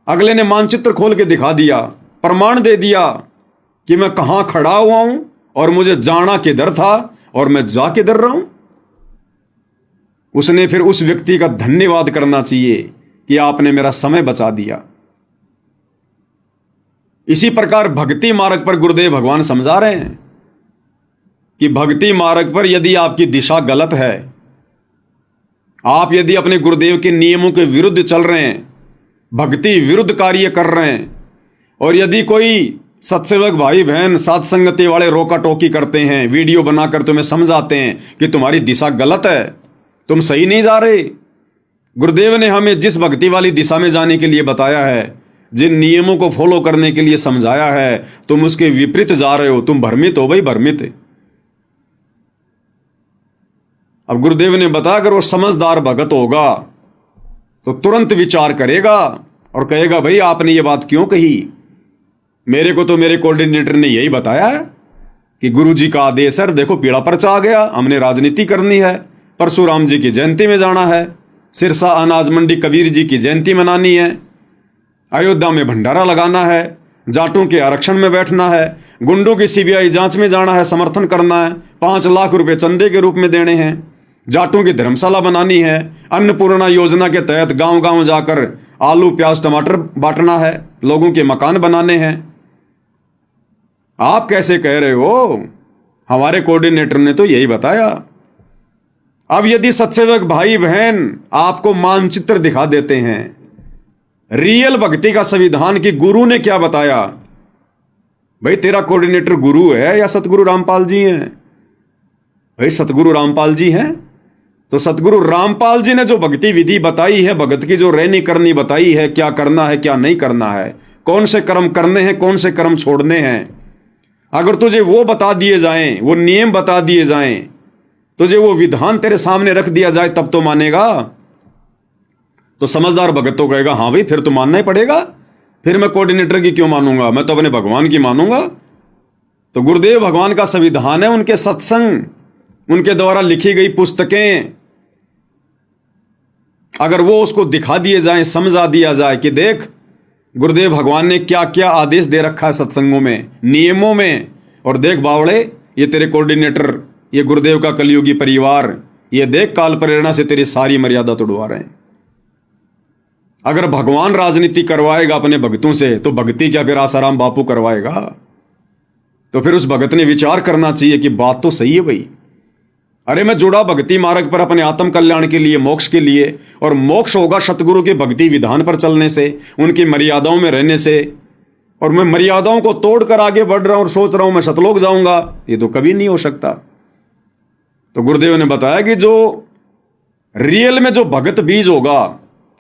S1: अगले ने मानचित्र खोल के दिखा दिया, प्रमाण दे दिया कि मैं कहां खड़ा हुआ हूं और मुझे जाना किधर था और मैं जा किधर रहा हूं। उसने फिर उस व्यक्ति का धन्यवाद करना चाहिए कि आपने मेरा समय बचा दिया। इसी प्रकार भक्ति मार्ग पर गुरुदेव भगवान समझा रहे हैं कि भक्ति मार्ग पर यदि आपकी दिशा गलत है, आप यदि अपने गुरुदेव के नियमों के विरुद्ध चल रहे हैं, भक्ति विरुद्ध कार्य कर रहे हैं, और यदि कोई सत्सेवक भाई बहन साथ संगति वाले रोका टोकी करते हैं, वीडियो बनाकर तुम्हें समझाते हैं कि तुम्हारी दिशा गलत है, तुम सही नहीं जा रहे, गुरुदेव ने हमें जिस भक्ति वाली दिशा में जाने के लिए बताया है, जिन नियमों को फॉलो करने के लिए समझाया है, तुम उसके विपरीत जा रहे हो, तुम भ्रमित हो भाई, भ्रमित। अब गुरुदेव ने बताया अगर वो समझदार भगत होगा तो तुरंत विचार करेगा और कहेगा भाई आपने ये बात क्यों कही, मेरे को तो मेरे कोऑर्डिनेटर ने यही बताया है कि गुरुजी का आदेश है, देखो पीड़ा पर्चा आ गया, हमने राजनीति करनी है, परशुराम जी की जयंती में जाना है, सिरसा अनाज मंडी कबीर जी की जयंती मनानी है, अयोध्या में भंडारा लगाना है, जाटों के आरक्षण में बैठना है, गुंडों की सीबीआई जांच में जाना है, समर्थन करना है, 5 लाख रुपए चंदे के रूप में देने हैं, जाटों की धर्मशाला बनानी है, अन्नपूर्णा योजना के तहत गांव गांव जाकर आलू प्याज टमाटर बांटना है, लोगों के मकान बनाने हैं। आप कैसे कह रहे हो, हमारे कोऑर्डिनेटर ने तो यही बताया। अब यदि सत्सेवक भाई बहन आपको मानचित्र दिखा देते हैं, रियल भक्ति का संविधान की गुरु ने क्या बताया, भाई तेरा कोऑर्डिनेटर गुरु है या सतगुरु रामपाल जी हैं, भाई सतगुरु रामपाल जी हैं, तो सतगुरु रामपाल जी ने जो भक्ति विधि बताई है, भगत की जो रहनी करनी बताई है, क्या करना है क्या नहीं करना है, कौन से कर्म करने हैं कौन से कर्म छोड़ने हैं, अगर तुझे वो बता दिए जाएं, वो नियम बता दिए जाएं, तुझे वो विधान तेरे सामने रख दिया जाए तब तो मानेगा। तो समझदार भगत तो कहेगा हाँ भाई फिर तो मानना ही पड़ेगा, फिर मैं कोऑर्डिनेटर की क्यों मानूंगा, मैं तो अपने भगवान की मानूंगा। तो गुरुदेव भगवान का संविधान है, उनके सत्संग, उनके द्वारा लिखी गई पुस्तकें, अगर वो उसको दिखा दिए जाएं, समझा दिया जाए कि देख गुरुदेव भगवान ने क्या क्या आदेश दे रखा है सत्संगों में, नियमों में, और देख बावड़े ये तेरे कोऑर्डिनेटर, ये गुरुदेव का कलयुगी परिवार, ये देख काल प्रेरणा से तेरी सारी मर्यादा तोड़वा रहे हैं। अगर भगवान राजनीति करवाएगा अपने भक्तों से तो भक्ति क्या फिर आसाराम बापू करवाएगा। तो फिर उस भगत ने विचार करना चाहिए कि बात तो सही है भाई, अरे मैं जुड़ा भक्ति मार्ग पर अपने आत्म कल्याण के लिए, मोक्ष के लिए, और मोक्ष होगा सतगुरु के भक्ति विधान पर चलने से, उनकी मर्यादाओं में रहने से, और मैं मर्यादाओं को तोड़कर आगे बढ़ रहा हूं और सोच रहा हूं मैं सतलोक जाऊंगा, ये तो कभी नहीं हो सकता। तो गुरुदेव ने बताया कि जो रियल में जो भगत बीज होगा,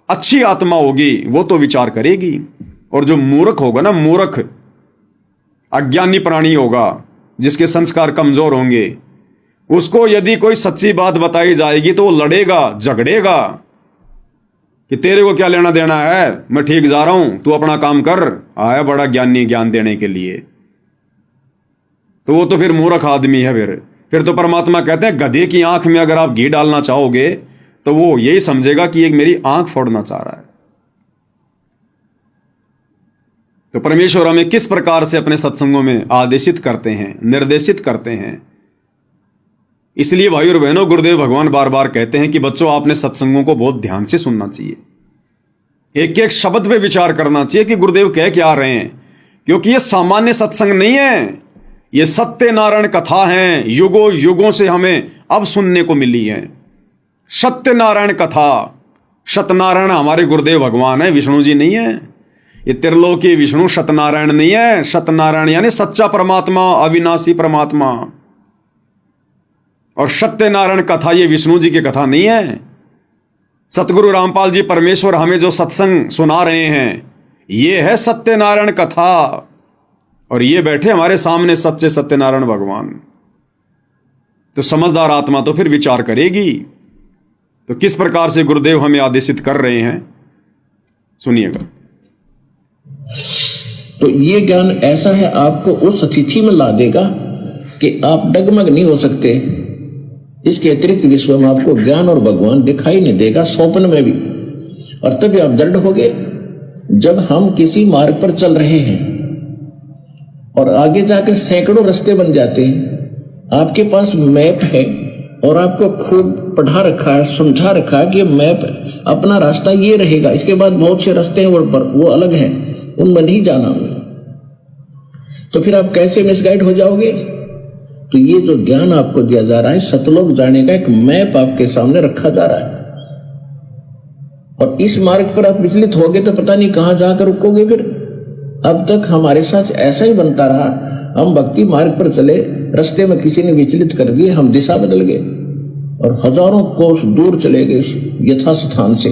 S1: अच्छी आत्मा होगी, वो तो विचार करेगी, और जो मूर्ख होगा ना, मूर्ख अज्ञानी प्राणी होगा, जिसके संस्कार कमजोर होंगे, उसको यदि कोई सच्ची बात बताई जाएगी तो वो लड़ेगा, झगड़ेगा कि तेरे को क्या लेना देना है, मैं ठीक जा रहा हूं, तू अपना काम कर, आया बड़ा ज्ञानी ज्ञान देने के लिए। तो वो तो फिर मूर्ख आदमी है। फिर तो परमात्मा कहते हैं गधे की आंख में अगर आप घी डालना चाहोगे तो वो यही समझेगा कि एक मेरी आंख फोड़ना चाह रहा है। तो परमेश्वर हमें किस प्रकार से अपने सत्संगों में आदेशित करते हैं, निर्देशित करते हैं। इसलिए भाई और बहनों, गुरुदेव भगवान बार बार कहते हैं कि बच्चों आपने सत्संगों को बहुत ध्यान से सुनना चाहिए, एक एक शब्द पे विचार करना चाहिए कि गुरुदेव कह क्या रहे हैं, क्योंकि ये सामान्य सत्संग नहीं है, ये सत्यनारायण कथा है, युगों युगों से हमें अब सुनने को मिली है। सत्यनारायण कथा, सत्यनारायण हमारे गुरुदेव भगवान है, विष्णु जी नहीं है। ये त्रिलोकी विष्णु सत्यनारायण नहीं है। सत्यनारायण यानी सच्चा परमात्मा, अविनाशी परमात्मा। और सत्यनारायण कथा ये विष्णु जी की कथा नहीं है। सतगुरु रामपाल जी परमेश्वर हमें जो सत्संग सुना रहे हैं, ये है सत्यनारायण कथा, और ये बैठे हमारे सामने सच्चे सत्यनारायण भगवान। तो समझदार आत्मा तो फिर विचार करेगी। तो किस प्रकार से गुरुदेव हमें आदेशित कर रहे हैं, सुनिएगा।
S2: तो ये ज्ञान ऐसा है, आपको उस स्थिति में ला देगा कि आप डगमग नहीं हो सकते। इसके अतिरिक्त विश्व में आपको ज्ञान और भगवान दिखाई नहीं देगा, स्वप्न में भी। और तभी आप दृढ़ होगे। जब हम किसी मार्ग पर चल रहे हैं और आगे जाकर सैकड़ों रास्ते बन जाते हैं, आपके पास मैप है और आपको खूब पढ़ा रखा है, समझा रखा है कि मैप अपना रास्ता ये रहेगा, इसके बाद बहुत से रास्ते हैं वो अलग हैं, उनमें नहीं जाना। तो फिर आप कैसे मिसगाइड हो जाओगे? तो ये जो ज्ञान आपको दिया जा रहा है, सतलोक जाने का एक मैप आपके सामने रखा जा रहा है, और इस मार्ग पर आप विचलित होगे तो पता नहीं कहां जाकर रुकोगे फिर। अब तक हमारे साथ ऐसा ही बनता रहा, हम भक्ति मार्ग पर चले, रास्ते में किसी ने विचलित कर दिए, हम दिशा बदल गए और हजारों कोस दूर चले गए यथास्थान से,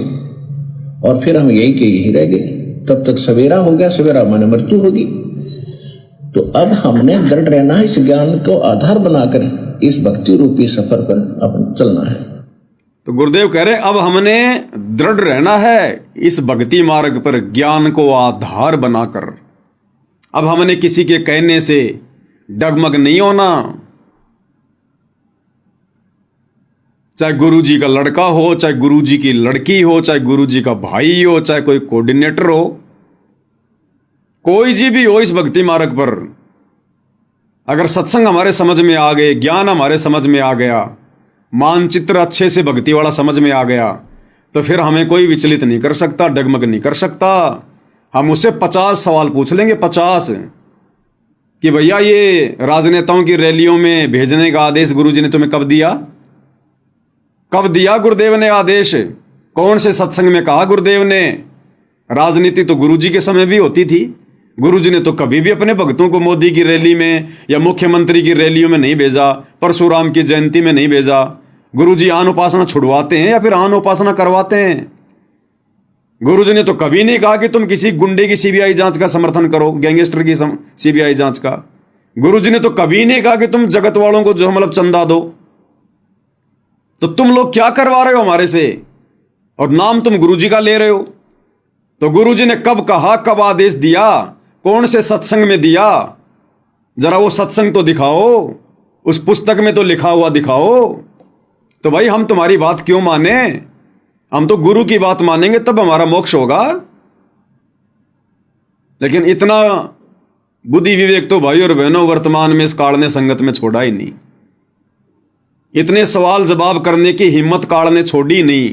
S2: और फिर हम यही के यही रह गए। तब तक सवेरा हो गया, सवेरा माने मृत्यु होगी। तो अब हमने दृढ़ रहना है, इस ज्ञान को आधार बनाकर इस भक्ति रूपी सफर पर अपन चलना है।
S1: तो गुरुदेव कह रहे अब हमने दृढ़ रहना है इस भक्ति मार्ग पर, ज्ञान को आधार बनाकर। अब हमने किसी के कहने से डगमग नहीं होना, चाहे गुरुजी का लड़का हो, चाहे गुरुजी की लड़की हो, चाहे गुरुजी का भाई हो, चाहे कोई कोऑर्डिनेटर हो, कोई जी भी हो इस भक्ति मार्ग पर, अगर सत्संग हमारे समझ में आ गए, ज्ञान हमारे समझ में आ गया, मानचित्र अच्छे से भक्ति वाला समझ में आ गया, तो फिर हमें कोई विचलित नहीं कर सकता, डगमग नहीं कर सकता। हम उससे 50 सवाल पूछ लेंगे, 50, कि भैया ये राजनेताओं की रैलियों में भेजने का आदेश गुरुजी ने तुम्हें कब दिया? कब दिया गुरुदेव ने आदेश? कौन से सत्संग में कहा गुरुदेव ने? राजनीति तो गुरुजी के समय भी होती थी। गुरुजी ने तो कभी भी अपने भक्तों को मोदी की रैली में या मुख्यमंत्री की रैलियों में नहीं भेजा, परशुराम की जयंती में नहीं भेजा। गुरुजी आन उपासना छुड़वाते हैं या फिर आन उपासना करवाते हैं? गुरुजी ने तो कभी नहीं कहा कि तुम किसी गुंडे की सीबीआई जांच का समर्थन करो, गैंगस्टर की सीबीआई जांच का। गुरुजी ने तो कभी नहीं कहा कि तुम जगत वालों को जो मतलब चंदा दो। तो तुम लोग क्या करवा रहे हो हमारे से, और नाम तुम गुरुजी का ले रहे हो? तो गुरुजी ने कब कहा, कब आदेश दिया, कौन से सत्संग में दिया? जरा वो सत्संग तो दिखाओ, उस पुस्तक में तो लिखा हुआ दिखाओ। तो भाई हम तुम्हारी बात क्यों माने? हम तो गुरु की बात मानेंगे तब हमारा मोक्ष होगा। लेकिन इतना बुद्धि विवेक तो भाई और बहनों वर्तमान में इस काल ने संगत में छोड़ा ही नहीं। इतने सवाल जवाब करने की हिम्मत काल ने छोड़ी नहीं।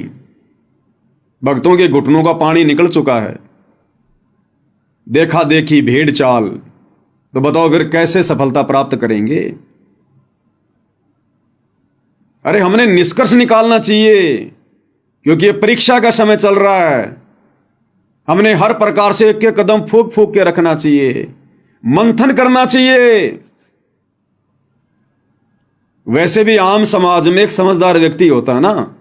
S1: भक्तों के घुटनों का पानी निकल चुका है। देखा देखी भेड़ चाल, तो बताओ फिर कैसे सफलता प्राप्त करेंगे? अरे हमने निष्कर्ष निकालना चाहिए, क्योंकि ये परीक्षा का समय चल रहा है। हमने हर प्रकार से एक एक कदम फूक फूक के रखना चाहिए, मंथन करना चाहिए। वैसे भी आम समाज में एक समझदार व्यक्ति होता है ना,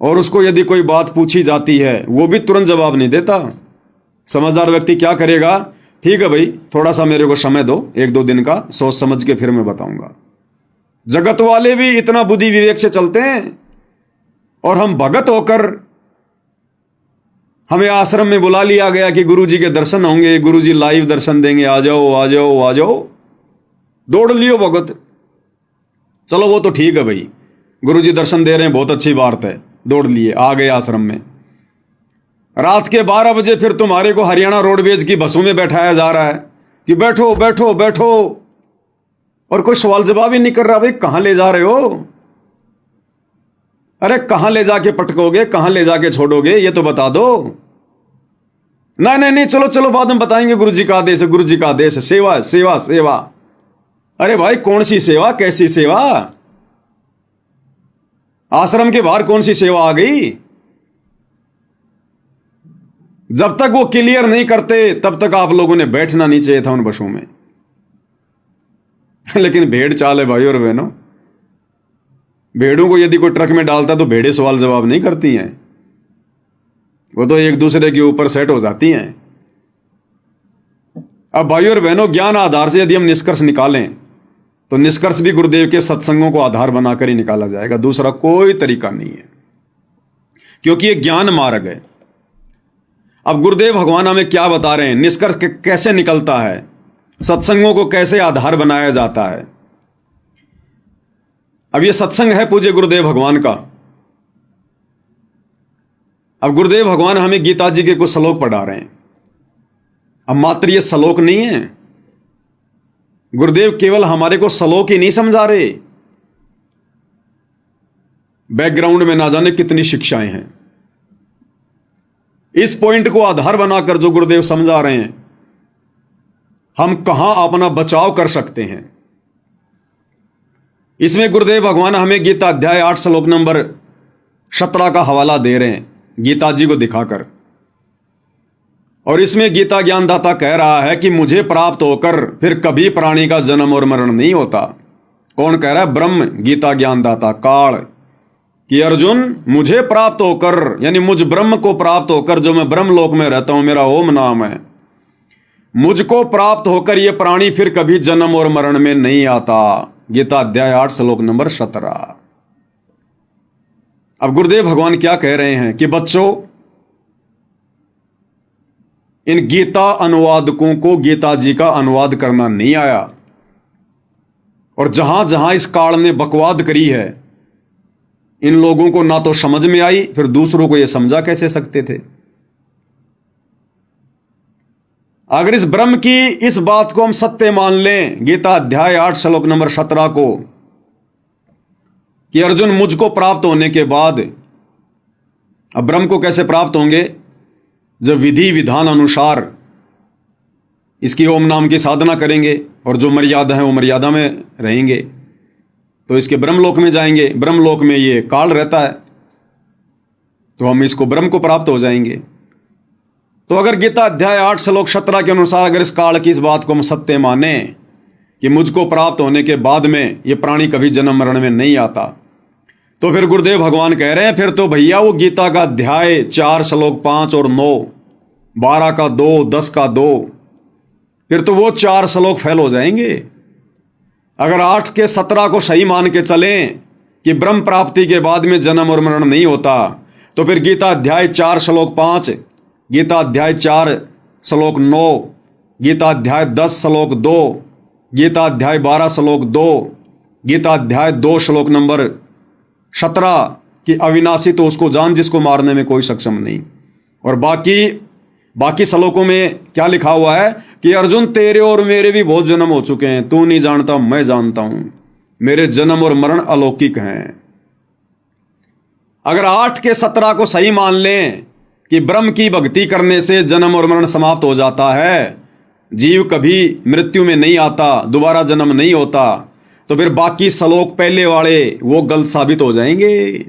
S1: और उसको यदि कोई बात पूछी जाती है वो भी तुरंत जवाब नहीं देता। समझदार व्यक्ति क्या करेगा? ठीक है भाई, थोड़ा सा मेरे को समय दो, 1-2 दिन का, सोच समझ के फिर मैं बताऊंगा। जगत वाले भी इतना बुद्धि विवेक से चलते हैं, और हम भगत होकर हमें आश्रम में बुला लिया गया कि गुरुजी के दर्शन होंगे, गुरुजी लाइव दर्शन देंगे, आ जाओ आ जाओ आ जाओ। दौड़ लियो भगत। चलो वो तो ठीक है भाई, गुरुजी दर्शन दे रहे हैं, बहुत अच्छी बात है, दौड़ लिए, आ गए आश्रम में। रात के 12 बजे फिर तुम्हारे को हरियाणा रोडवेज की बसों में बैठाया जा रहा है कि बैठो बैठो बैठो, और कोई सवाल जवाब ही नहीं कर रहा। भाई कहां ले जा रहे हो? अरे कहां ले जाके पटकोगे, कहां ले जाके छोड़ोगे, ये तो बता दो। नहीं नहीं नहीं, चलो चलो बाद में बताएंगे, गुरुजी का आदेश है, गुरुजी का आदेश है, सेवा सेवा सेवा। अरे भाई कौन सी सेवा, कैसी सेवा? आश्रम के बाहर कौन सी सेवा आ गई? जब तक वो क्लियर नहीं करते तब तक आप लोगों ने बैठना नहीं चाहिए था उन बसों में। लेकिन भेड़ चाल है भाई और बहनों। भेड़ों को यदि कोई ट्रक में डालता तो भेड़े सवाल जवाब नहीं करती हैं, वो तो एक दूसरे के ऊपर सेट हो जाती हैं। अब भाई और बहनों, ज्ञान आधार से यदि हम निष्कर्ष निकालें तो निष्कर्ष भी गुरुदेव के सत्संगों को आधार बनाकर ही निकाला जाएगा, दूसरा कोई तरीका नहीं है, क्योंकि ये ज्ञान मार्ग है। अब गुरुदेव भगवान हमें क्या बता रहे हैं, निष्कर्ष कैसे निकलता है, सत्संगों को कैसे आधार बनाया जाता है। अब ये सत्संग है पूज्य गुरुदेव भगवान का। अब गुरुदेव भगवान हमें गीता जी के कुछ श्लोक पढ़ा रहे हैं। अब मात्र ये श्लोक नहीं है, गुरुदेव केवल हमारे को श्लोक ही नहीं समझा रहे, बैकग्राउंड में ना जाने कितनी शिक्षाएं हैं। इस पॉइंट को आधार बनाकर जो गुरुदेव समझा रहे हैं, हम कहां अपना बचाव कर सकते हैं। इसमें गुरुदेव भगवान हमें गीता अध्याय 8 श्लोक नंबर 17 का हवाला दे रहे हैं गीता जी को दिखाकर। और इसमें गीता ज्ञानदाता कह रहा है कि मुझे प्राप्त होकर फिर कभी प्राणी का जन्म और मरण नहीं होता। कौन कह रहा है? ब्रह्म गीता ज्ञानदाता काल, कि अर्जुन मुझे प्राप्त होकर, यानी मुझ ब्रह्म को प्राप्त होकर, जो मैं ब्रह्म लोक में रहता हूं, मेरा ओम नाम है, मुझको प्राप्त होकर ये प्राणी फिर कभी जन्म और मरण में नहीं आता। गीता अध्याय 8 श्लोक नंबर 17। अब गुरुदेव भगवान क्या कह रहे हैं कि बच्चों, इन गीता अनुवादकों को गीता जी का अनुवाद करना नहीं आया, और जहां जहां इस काल ने बकवाद करी है, इन लोगों को ना तो समझ में आई, फिर दूसरों को यह समझा कैसे सकते थे। अगर इस ब्रह्म की इस बात को हम सत्य मान लें, गीता अध्याय 8 श्लोक नंबर 17 को, कि अर्जुन मुझको प्राप्त होने के बाद, अब ब्रह्म को कैसे प्राप्त होंगे? जब विधि विधान अनुसार इसकी ओम नाम की साधना करेंगे, और जो मर्यादा है वो मर्यादा में रहेंगे, तो इसके ब्रह्मलोक में जाएंगे। ब्रह्मलोक में ये काल रहता है, तो हम इसको ब्रह्म को प्राप्त हो जाएंगे। तो अगर गीता अध्याय 8 श्लोक 17 के अनुसार अगर इस काल की इस बात को हम सत्य माने कि मुझको प्राप्त होने के बाद में ये प्राणी कभी जन्म मरण में नहीं आता, तो फिर गुरुदेव भगवान कह रहे हैं फिर तो भैया वो गीता का अध्याय 4 श्लोक 5 और 9, 12 का 2, 10 का 2, फिर तो वो 4 श्लोक फेल हो जाएंगे। अगर 8 के 17 को सही मान के चलें कि ब्रह्म प्राप्ति के बाद में जन्म और मरण नहीं होता, तो फिर गीता अध्याय 4 श्लोक 5, गीता अध्याय 4 श्लोक 9, गीता अध्याय 10 श्लोक 2, गीता अध्याय 12 श्लोक 2, गीता अध्याय 2 श्लोक नंबर 17 कि अविनाशी तो उसको जान जिसको मारने में कोई सक्षम नहीं। और बाकी श्लोकों में क्या लिखा हुआ है कि अर्जुन तेरे और मेरे भी बहुत जन्म हो चुके हैं, तू नहीं जानता मैं जानता हूं, मेरे जन्म और मरण अलौकिक हैं। अगर 8 के 17 को सही मान लें कि ब्रह्म की भक्ति करने से जन्म और मरण समाप्त हो जाता है, जीव कभी मृत्यु में नहीं आता, दोबारा जन्म नहीं होता, तो फिर बाकी श्लोक पहले वाले वो गलत साबित हो जाएंगे।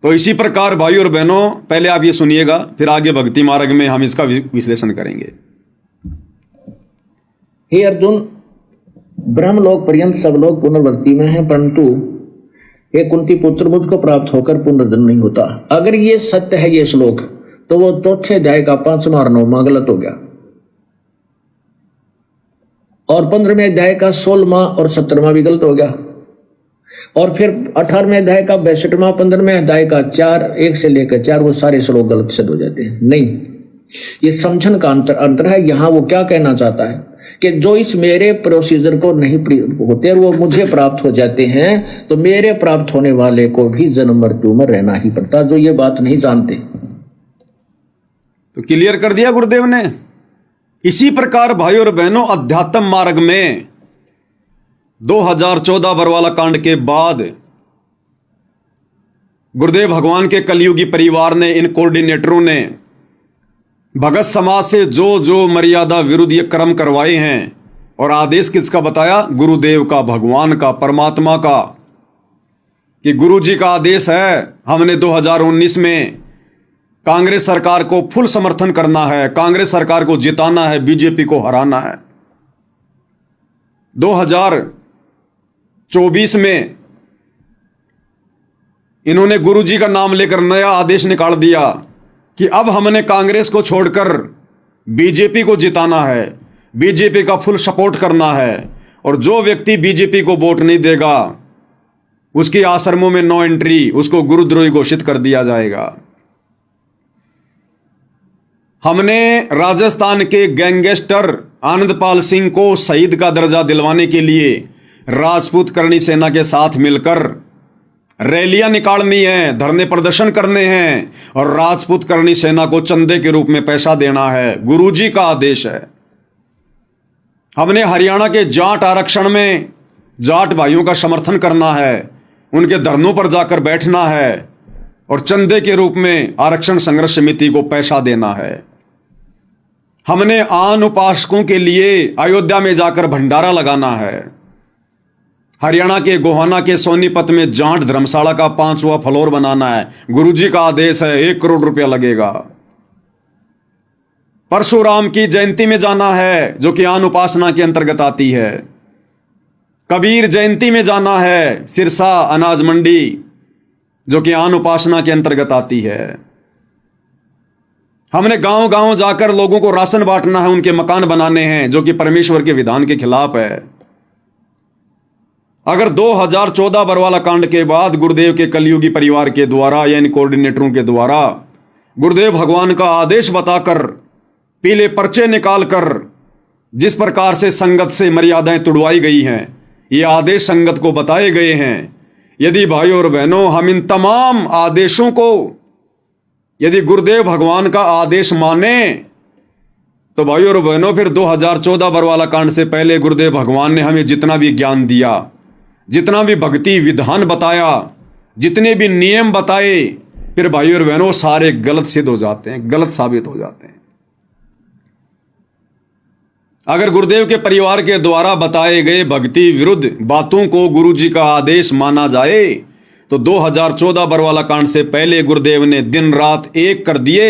S1: तो इसी प्रकार भाई और बहनों, पहले आप ये सुनिएगा, फिर आगे भक्ति मार्ग में हम इसका विश्लेषण करेंगे।
S2: हे अर्जुन, ब्रह्मलोक पर्यंत सब लोग पुनर्वृत्ति में हैं, परंतु हे कुंती पुत्र, मुझको प्राप्त होकर पुनर्जन्म नहीं होता। अगर ये सत्य है ये श्लोक, तो वो चौथे अध्याय का 5वां और 9वां गलत हो गया, और 15वें अध्याय का 16वां और 17वां भी गलत हो गया, और फिर 18वें अध्याय का 62वां, 15वें अध्याय का 4, 1 से लेकर 4, वो सारे श्लोक गलत सिद्ध हो जाते हैं। नहीं, ये समझन का अंतर है। यहां वो क्या कहना चाहता है कि जो इस मेरे प्रोसीजर को नहीं होते और वो मुझे प्राप्त हो जाते हैं, तो मेरे प्राप्त होने वाले को भी जन्म मृत्यु में रहना ही पड़ता। जो ये बात नहीं जानते,
S1: तो क्लियर कर दिया गुरुदेव ने। इसी प्रकार भाई और बहनों, अध्यात्म मार्ग में 2014 बरवाला कांड के बाद गुरुदेव भगवान के कलयुगी परिवार ने, इन कोऑर्डिनेटरों ने भगत समाज से जो जो मर्यादा विरुद्ध ये कर्म करवाए हैं, और आदेश किसका बताया? गुरुदेव का, भगवान का, परमात्मा का, कि गुरु जी का आदेश है, हमने 2019 में कांग्रेस सरकार को फुल समर्थन करना है, कांग्रेस सरकार को जिताना है, बीजेपी को हराना है। 2024 में इन्होंने गुरुजी का नाम लेकर नया आदेश निकाल दिया कि अब हमने कांग्रेस को छोड़कर बीजेपी को जिताना है, बीजेपी का फुल सपोर्ट करना है, और जो व्यक्ति बीजेपी को वोट नहीं देगा उसकी आश्रमों में नो एंट्री, उसको गुरुद्रोही घोषित कर दिया जाएगा। हमने राजस्थान के गैंगस्टर आनंदपाल सिंह को शहीद का दर्जा दिलवाने के लिए राजपूत करणी सेना के साथ मिलकर रैलियां निकालनी है, धरने प्रदर्शन करने हैं, और राजपूत करणी सेना को चंदे के रूप में पैसा देना है। गुरुजी का आदेश है। हमने हरियाणा के जाट आरक्षण में जाट भाइयों का समर्थन करना है, उनके धरनों पर जाकर बैठना है, और चंदे के रूप में आरक्षण संघर्ष समिति को पैसा देना है। हमने आन उपासकों के लिए अयोध्या में जाकर भंडारा लगाना है। हरियाणा के गोहाना के सोनीपत में जाट धर्मशाला का 5वां फ्लोर बनाना है। गुरुजी का आदेश है, 1 करोड़ रुपया लगेगा। परशुराम की जयंती में जाना है, जो कि आन उपासना के अंतर्गत आती है। कबीर जयंती में जाना है, सिरसा अनाज मंडी, जो कि आन उपासना के अंतर्गत आती है। हमने गांव गांव जाकर लोगों को राशन बांटना है, उनके मकान बनाने हैं, जो कि परमेश्वर के विधान के खिलाफ है। अगर 2014 बरवाला कांड के बाद गुरुदेव के कलयुगी परिवार के द्वारा यानी कोऑर्डिनेटरों के द्वारा गुरुदेव भगवान का आदेश बताकर पीले पर्चे निकालकर जिस प्रकार से संगत से मर्यादाएं तुड़वाई गई हैं, ये आदेश संगत को बताए गए हैं। यदि भाइयों और बहनों हम इन तमाम आदेशों को यदि गुरुदेव भगवान का आदेश माने तो भाइयों और बहनों फिर 2014 बरवाला कांड से पहले गुरुदेव भगवान ने हमें जितना भी ज्ञान दिया, जितना भी भक्ति विधान बताया, जितने भी नियम बताए, फिर भाइयों और बहनों सारे गलत सिद्ध हो जाते हैं, गलत साबित हो जाते हैं। अगर गुरुदेव के परिवार के द्वारा बताए गए भक्ति विरुद्ध बातों को गुरुजी का आदेश माना जाए तो 2014 बरवाला कांड से पहले गुरुदेव ने दिन रात एक कर दिए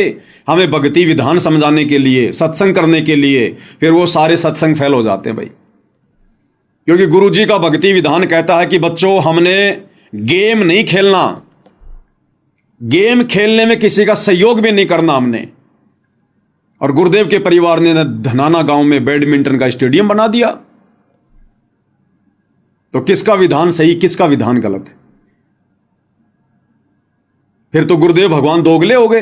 S1: हमें भक्ति विधान समझाने के लिए, सत्संग करने के लिए। फिर वो सारे सत्संग फेल हो जाते हैं भाई, क्योंकि गुरुजी का भक्ति विधान कहता है कि बच्चों हमने गेम नहीं खेलना, गेम खेलने में किसी का सहयोग भी नहीं करना हमने। और गुरुदेव के परिवार ने धनाना गांव में बैडमिंटन का स्टेडियम बना दिया। तो किसका विधान सही, किसका विधान गलत? फिर तो गुरुदेव भगवान दोगले हो गए।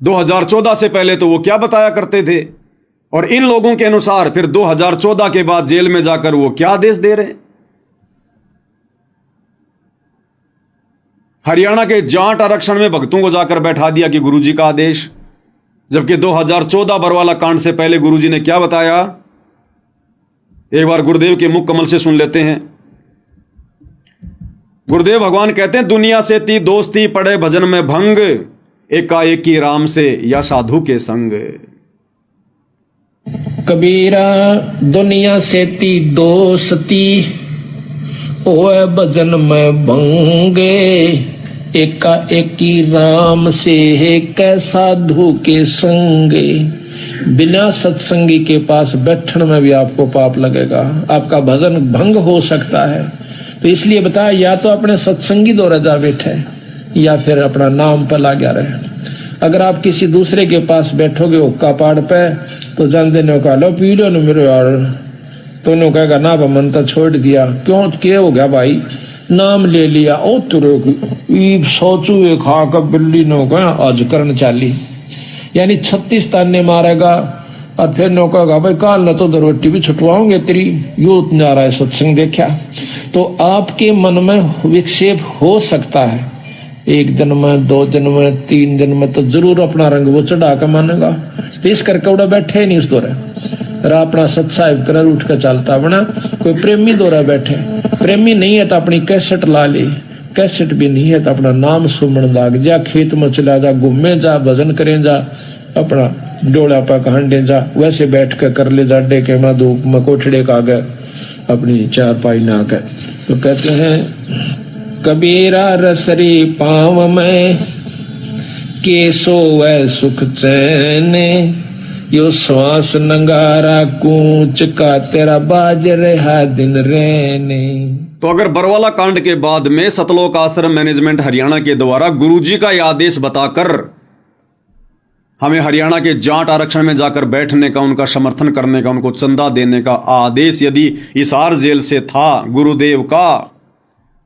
S1: 2014 से पहले तो वो क्या बताया करते थे, और इन लोगों के अनुसार फिर 2014 के बाद जेल में जाकर वो क्या आदेश दे रहे हैं। हरियाणा के जाट आरक्षण में भक्तों को जाकर बैठा दिया कि गुरुजी का आदेश, जबकि 2014 बरवाला कांड से पहले गुरुजी ने क्या बताया, एक बार गुरुदेव के मुख कमल से सुन लेते हैं। गुरुदेव भगवान कहते हैं, दुनिया से ती दोस्ती पड़े भजन में भंग, एकाएकी राम से या साधु के संग।
S2: कबीरा दुनिया से ती दोस्ती ओए भजन में भंगे, एकाएकी राम से है कै साधु के संगे। बिना सत्संगी के पास बैठने में भी आपको पाप लगेगा, आपका भजन भंग हो सकता है। तो इसलिए बताया, या तो अपने सत्संगी द्वारा जा बैठे या फिर अपना नाम पर लगा रहे। अगर आप किसी दूसरे के पास बैठोगे हुक्का पाड़ पे तो जान देने का लो पी लो न मेरे यार, तो नो कहेगा ना मन तो छोड़ दिया। क्यों क्या हो गया भाई, नाम ले लिया ओ तुरे सोचू खा कर बिल्ली नो कहा आज करन चाली, यानी 36 ताने मारेगा। और फिर नो कहेगा भाई काल न तो रोटी भी छुटवाओगे तेरी, यो जा रहा है सत्संग देखा। तो आपके मन में विक्षेप हो सकता है, 1 दिन में 2 दिन में 3 दिन में तो जरूर अपना रंग वो चढ़ा कर मानेगा। तो इस करके उड़ा बैठे नहीं उस दौरे, अपना सत्साहिब कर उठ कर चलता बना। कोई प्रेमी दौरा बैठे, प्रेमी नहीं है तो अपनी कैसेट ला ले, कैसेट भी नहीं है तो अपना नाम सुमन लाग जा, खेत में चला जा, घूमे जा, भजन करें जा, अपना डोला पा हंडे जा, वैसे बैठ कर ले जा डेके में धूप में कोठड़े का गए अपनी चारपाई ना कर। तो कहते हैं कबीरा रसरी पाँव में केसो वै सुख चैने, यो श्वास नंगारा कूच का तेरा बाज रहा दिन रहने।
S1: तो अगर बरवाला कांड के बाद में सतलोक आश्रम मैनेजमेंट हरियाणा के द्वारा गुरुजी का यह आदेश बताकर हमें हरियाणा के जाट आरक्षण में जाकर बैठने का, उनका समर्थन करने का, उनको चंदा देने का आदेश यदि हिसार जेल से था गुरुदेव का,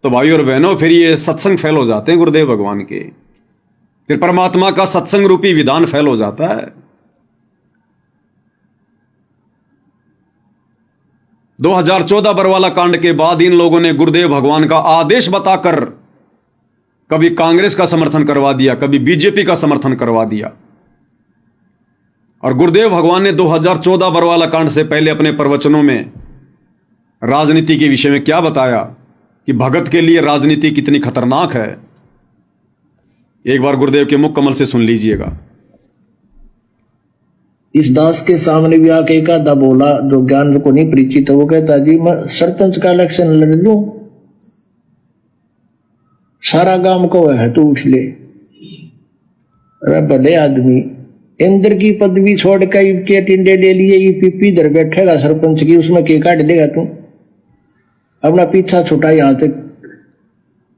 S1: तो भाई और बहनों फिर ये सत्संग फेल हो जाते हैं गुरुदेव भगवान के, फिर परमात्मा का सत्संग रूपी विधान फेल हो जाता है। 2014 बरवाला कांड के बाद इन लोगों ने गुरुदेव भगवान का आदेश बताकर कभी कांग्रेस का समर्थन करवा दिया, कभी बीजेपी का समर्थन करवा दिया। और गुरुदेव भगवान ने 2014 बरवाला कांड से पहले अपने प्रवचनों में राजनीति के विषय में क्या बताया कि भगत के लिए राजनीति कितनी खतरनाक है। एक बार गुरुदेव के मुख कमल से सुन लीजिएगा।
S2: इस दास के सामने भी आके एक आधा बोला जो ज्ञान को नहीं परिचित है, वो कहता जी मैं सरपंच का इलेक्शन लड़ दूं, सारा गांव को है तू उठ ले। अरे भले आदमी, इंद्र की पदवी छोड़ के टिंडे ले लिए, ये पीपी इधर बैठेगा सरपंच की, उसमें के काट लेगा तू, अपना पीछा छुटा यहां तक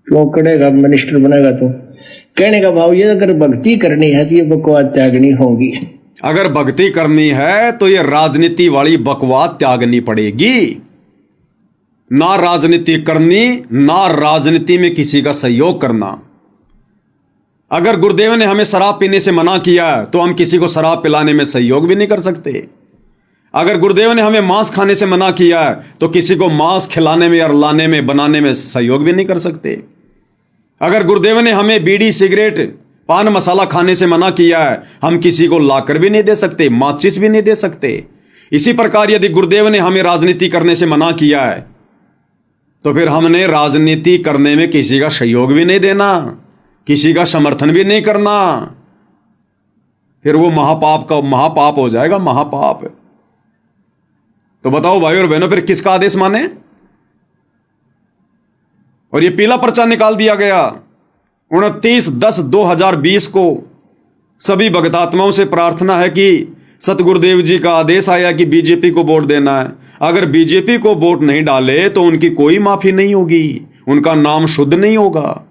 S2: क्यों करेगा, मिनिस्टर बनेगा तू। कहने का भाव ये, अगर भक्ति करनी है तो ये बकवास त्यागनी होगी।
S1: अगर भक्ति करनी है तो ये राजनीति वाली बकवास त्यागनी पड़ेगी। ना राजनीति करनी, ना राजनीति में किसी का सहयोग करना। अगर गुरुदेव ने हमें शराब पीने से मना किया तो हम किसी को शराब पिलाने में सहयोग भी नहीं कर सकते। अगर गुरुदेव ने हमें मांस खाने से मना किया तो किसी को मांस खिलाने में और लाने में बनाने में सहयोग भी नहीं कर सकते। अगर गुरुदेव ने हमें बीड़ी सिगरेट पान मसाला खाने से मना किया है, हम किसी को लाकर भी नहीं दे सकते, माचिस भी नहीं दे सकते। इसी प्रकार यदि गुरुदेव ने हमें राजनीति करने से मना किया है तो फिर हमने राजनीति करने में किसी का सहयोग भी नहीं देना, किसी का समर्थन भी नहीं करना। फिर वो महापाप हो जाएगा, महापाप। तो बताओ भाई और बहनों, फिर किसका आदेश माने? और ये पीला पर्चा निकाल दिया गया 29/10/2020 को। सभी भक्तात्माओं से प्रार्थना है कि सतगुरुदेव जी का आदेश आया कि बीजेपी को वोट देना है। अगर बीजेपी को वोट नहीं डाले तो उनकी कोई माफी नहीं होगी, उनका नाम शुद्ध नहीं होगा।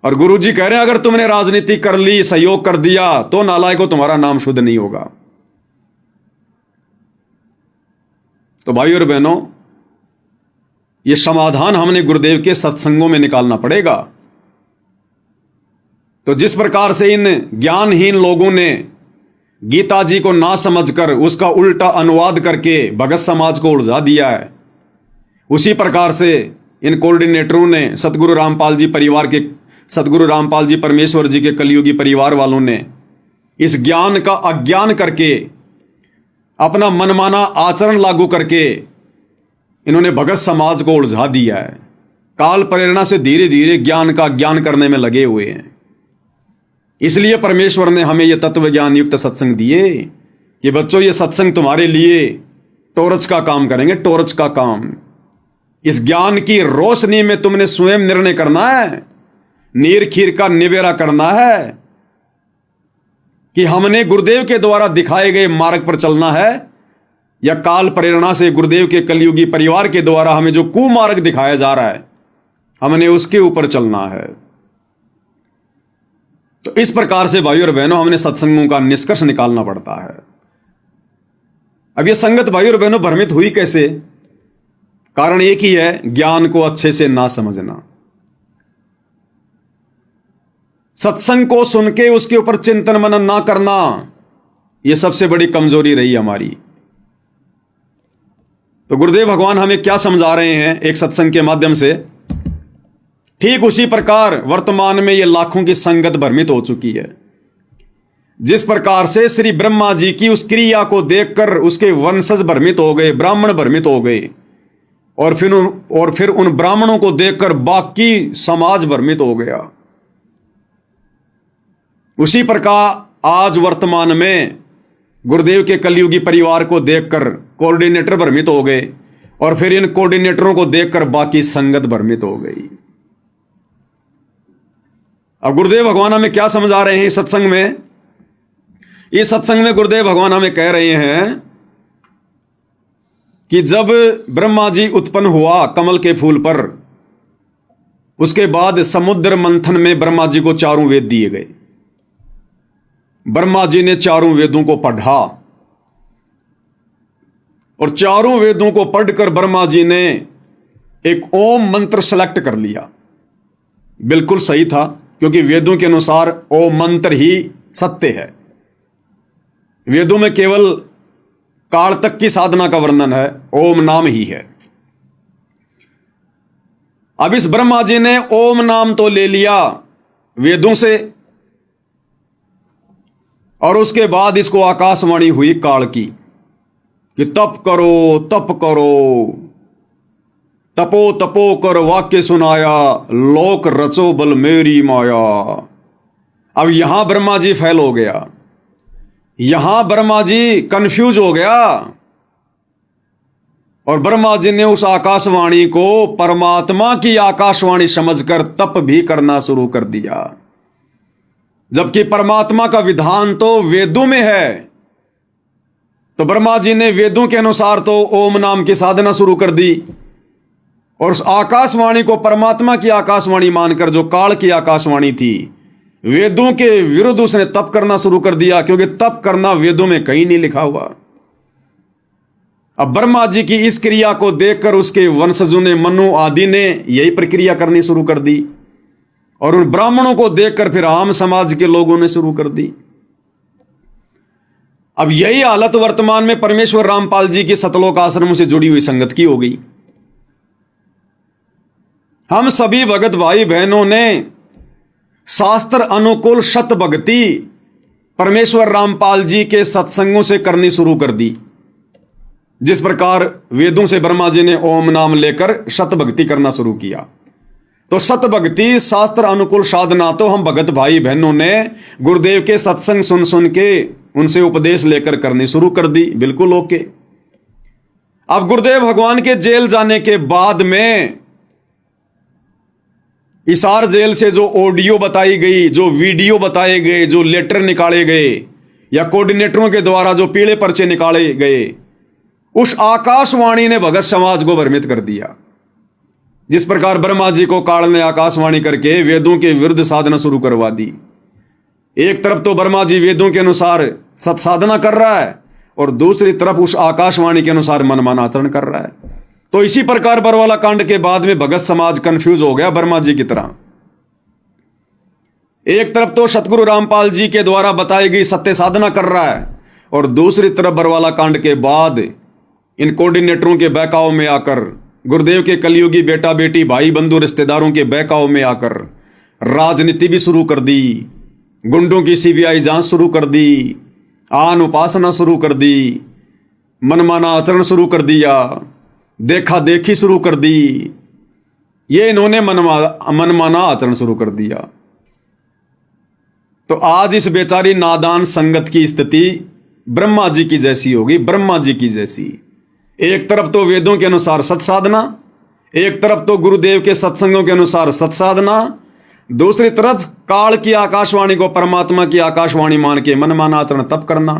S1: और गुरु जी कह रहे हैं अगर तुमने राजनीति कर ली, सहयोग कर दिया, तो नालायकों तुम्हारा नाम शुद्ध नहीं होगा। तो भाई और बहनों, यह समाधान हमने गुरुदेव के सत्संगों में निकालना पड़ेगा। तो जिस प्रकार से इन ज्ञानहीन लोगों ने गीता जी को ना समझकर उसका उल्टा अनुवाद करके भगत समाज को उलझा दिया है, उसी प्रकार से इन कोऑर्डिनेटरों ने सतगुरु रामपाल जी परमेश्वर जी के कलयुगी परिवार वालों ने इस ज्ञान का अज्ञान करके अपना मनमाना आचरण लागू करके इन्होंने भगत समाज को उलझा दिया है। काल प्रेरणा से धीरे धीरे ज्ञान का ज्ञान करने में लगे हुए हैं। इसलिए परमेश्वर ने हमें यह तत्व ज्ञान युक्त सत्संग दिए कि बच्चों, ये सत्संग तुम्हारे लिए टॉर्च का काम करेंगे, टॉर्च का काम। इस ज्ञान की रोशनी में तुमने स्वयं निर्णय करना है, नीर खीर का निवेरा करना है कि हमने गुरुदेव के द्वारा दिखाए गए मार्ग पर चलना है या काल प्रेरणा से गुरुदेव के कलयुगी परिवार के द्वारा हमें जो कुमार्ग दिखाया जा रहा है हमने उसके ऊपर चलना है। तो इस प्रकार से भाइयों और बहनों हमने सत्संगों का निष्कर्ष निकालना पड़ता है। अब यह संगत भाइयों और बहनों भ्रमित हुई कैसे? कारण एक ही है, ज्ञान को अच्छे से ना समझना। सत्संग को सुन के उसके ऊपर चिंतन मनन ना करना, यह सबसे बड़ी कमजोरी रही हमारी। तो गुरुदेव भगवान हमें क्या समझा रहे हैं एक सत्संग के माध्यम से? ठीक उसी प्रकार वर्तमान में यह लाखों की संगत भ्रमित हो चुकी है। जिस प्रकार से श्री ब्रह्मा जी की उस क्रिया को देखकर उसके वंशज भ्रमित हो गए, ब्राह्मण भ्रमित हो गए, और फिर उन ब्राह्मणों को देखकर बाकी समाज भ्रमित हो गया। उसी प्रकार आज वर्तमान में गुरुदेव के कलयुगी परिवार को देखकर कोऑर्डिनेटर भ्रमित हो गए, और फिर इन कोऑर्डिनेटरों को देखकर बाकी संगत भ्रमित हो गई। अब गुरुदेव भगवान हमें क्या समझा रहे हैं इस सत्संग में? इस सत्संग में गुरुदेव भगवान हमें कह रहे हैं कि जब ब्रह्मा जी उत्पन्न हुआ कमल के फूल पर, उसके बाद समुद्र मंथन में ब्रह्मा जी को चारों वेद दिए गए। ब्रह्मा जी ने चारों वेदों को पढ़ा, और चारों वेदों को पढ़कर ब्रह्मा जी ने एक ओम मंत्र सेलेक्ट कर लिया। बिल्कुल सही था, क्योंकि वेदों के अनुसार ओम मंत्र ही सत्य है। वेदों में केवल काल तक की साधना का वर्णन है, ओम नाम ही है। अब इस ब्रह्मा जी ने ओम नाम तो ले लिया वेदों से, और उसके बाद इसको आकाशवाणी हुई काल की कि तप करो, तप करो, तपो तपो कर वाक्य सुनाया, लोक रचो बल मेरी माया। अब यहां ब्रह्मा जी फैल हो गया। यहां ब्रह्मा जी कंफ्यूज हो गया और ब्रह्मा जी ने उस आकाशवाणी को परमात्मा की आकाशवाणी समझकर तप भी करना शुरू कर दिया, जबकि परमात्मा का विधान तो वेदों में है। तो ब्रह्मा जी ने वेदों के अनुसार तो ओम नाम की साधना शुरू कर दी और उस आकाशवाणी को परमात्मा की आकाशवाणी मानकर, जो काल की आकाशवाणी थी, वेदों के विरुद्ध उसने तप करना शुरू कर दिया, क्योंकि तप करना वेदों में कहीं नहीं लिखा हुआ। अब ब्रह्मा जी की इस क्रिया को देखकर उसके वंशजों ने, मनु आदि ने यही प्रक्रिया करनी शुरू कर दी और उन ब्राह्मणों को देखकर फिर आम समाज के लोगों ने शुरू कर दी। अब यही हालत वर्तमान में परमेश्वर रामपाल जी की सतलोक आश्रमों से जुड़ी हुई संगत की हो गई। हम सभी भगत भाई बहनों ने शास्त्र अनुकूल शत भक्ति परमेश्वर रामपाल जी के सत्संगों से करनी शुरू कर दी। जिस प्रकार वेदों से ब्रह्मा जी ने ओम नाम लेकर शत भक्ति करना शुरू किया, तो शत भक्ति शास्त्र अनुकूल साधना तो हम भगत भाई बहनों ने गुरुदेव के सत्संग सुन सुन के उनसे उपदेश लेकर करनी शुरू कर दी। बिल्कुल ओके। अब गुरुदेव भगवान के जेल जाने के बाद में हिसार जेल से जो ऑडियो बताई गई, जो वीडियो बताए गए, जो लेटर निकाले गए या कोऑर्डिनेटरों के द्वारा जो पीले पर्चे निकाले गए, उस आकाशवाणी ने भगत समाज को भ्रमित कर दिया। जिस प्रकार ब्रह्मा जी को काल ने आकाशवाणी करके वेदों के विरुद्ध साधना शुरू करवा दी। एक तरफ तो ब्रह्मा जी वेदों के अनुसार सत्साधना कर रहा है और दूसरी तरफ उस आकाशवाणी के अनुसार मनमाना आचरण कर रहा है। तो इसी प्रकार बरवाला कांड के बाद में भगत समाज कंफ्यूज हो गया ब्रह्मा जी की तरह। एक तरफ तो सतगुरु रामपाल जी के द्वारा बताई गई सत्य साधना कर रहा है और दूसरी तरफ बरवाला कांड के बाद इन कोऑर्डिनेटरों के बहकाव में आकर, गुरुदेव के कलयुगी बेटा बेटी भाई बंधु रिश्तेदारों के बहकाव में आकर राजनीति भी शुरू कर दी, गुंडों की सीबीआई जांच शुरू कर दी, आन उपासना शुरू कर दी, मनमाना आचरण शुरू कर दिया, देखा देखी शुरू कर दी। ये इन्होंने मनमाना आचरण शुरू कर दिया। तो आज इस बेचारी नादान संगत की स्थिति ब्रह्मा जी की जैसी होगी, ब्रह्मा जी की जैसी। एक तरफ तो वेदों के अनुसार सत्साधना, एक तरफ तो गुरुदेव के सत्संगों के अनुसार सत्साधना, दूसरी तरफ काल की आकाशवाणी को परमात्मा की आकाशवाणी मान के मनमाना आचरण तप करना।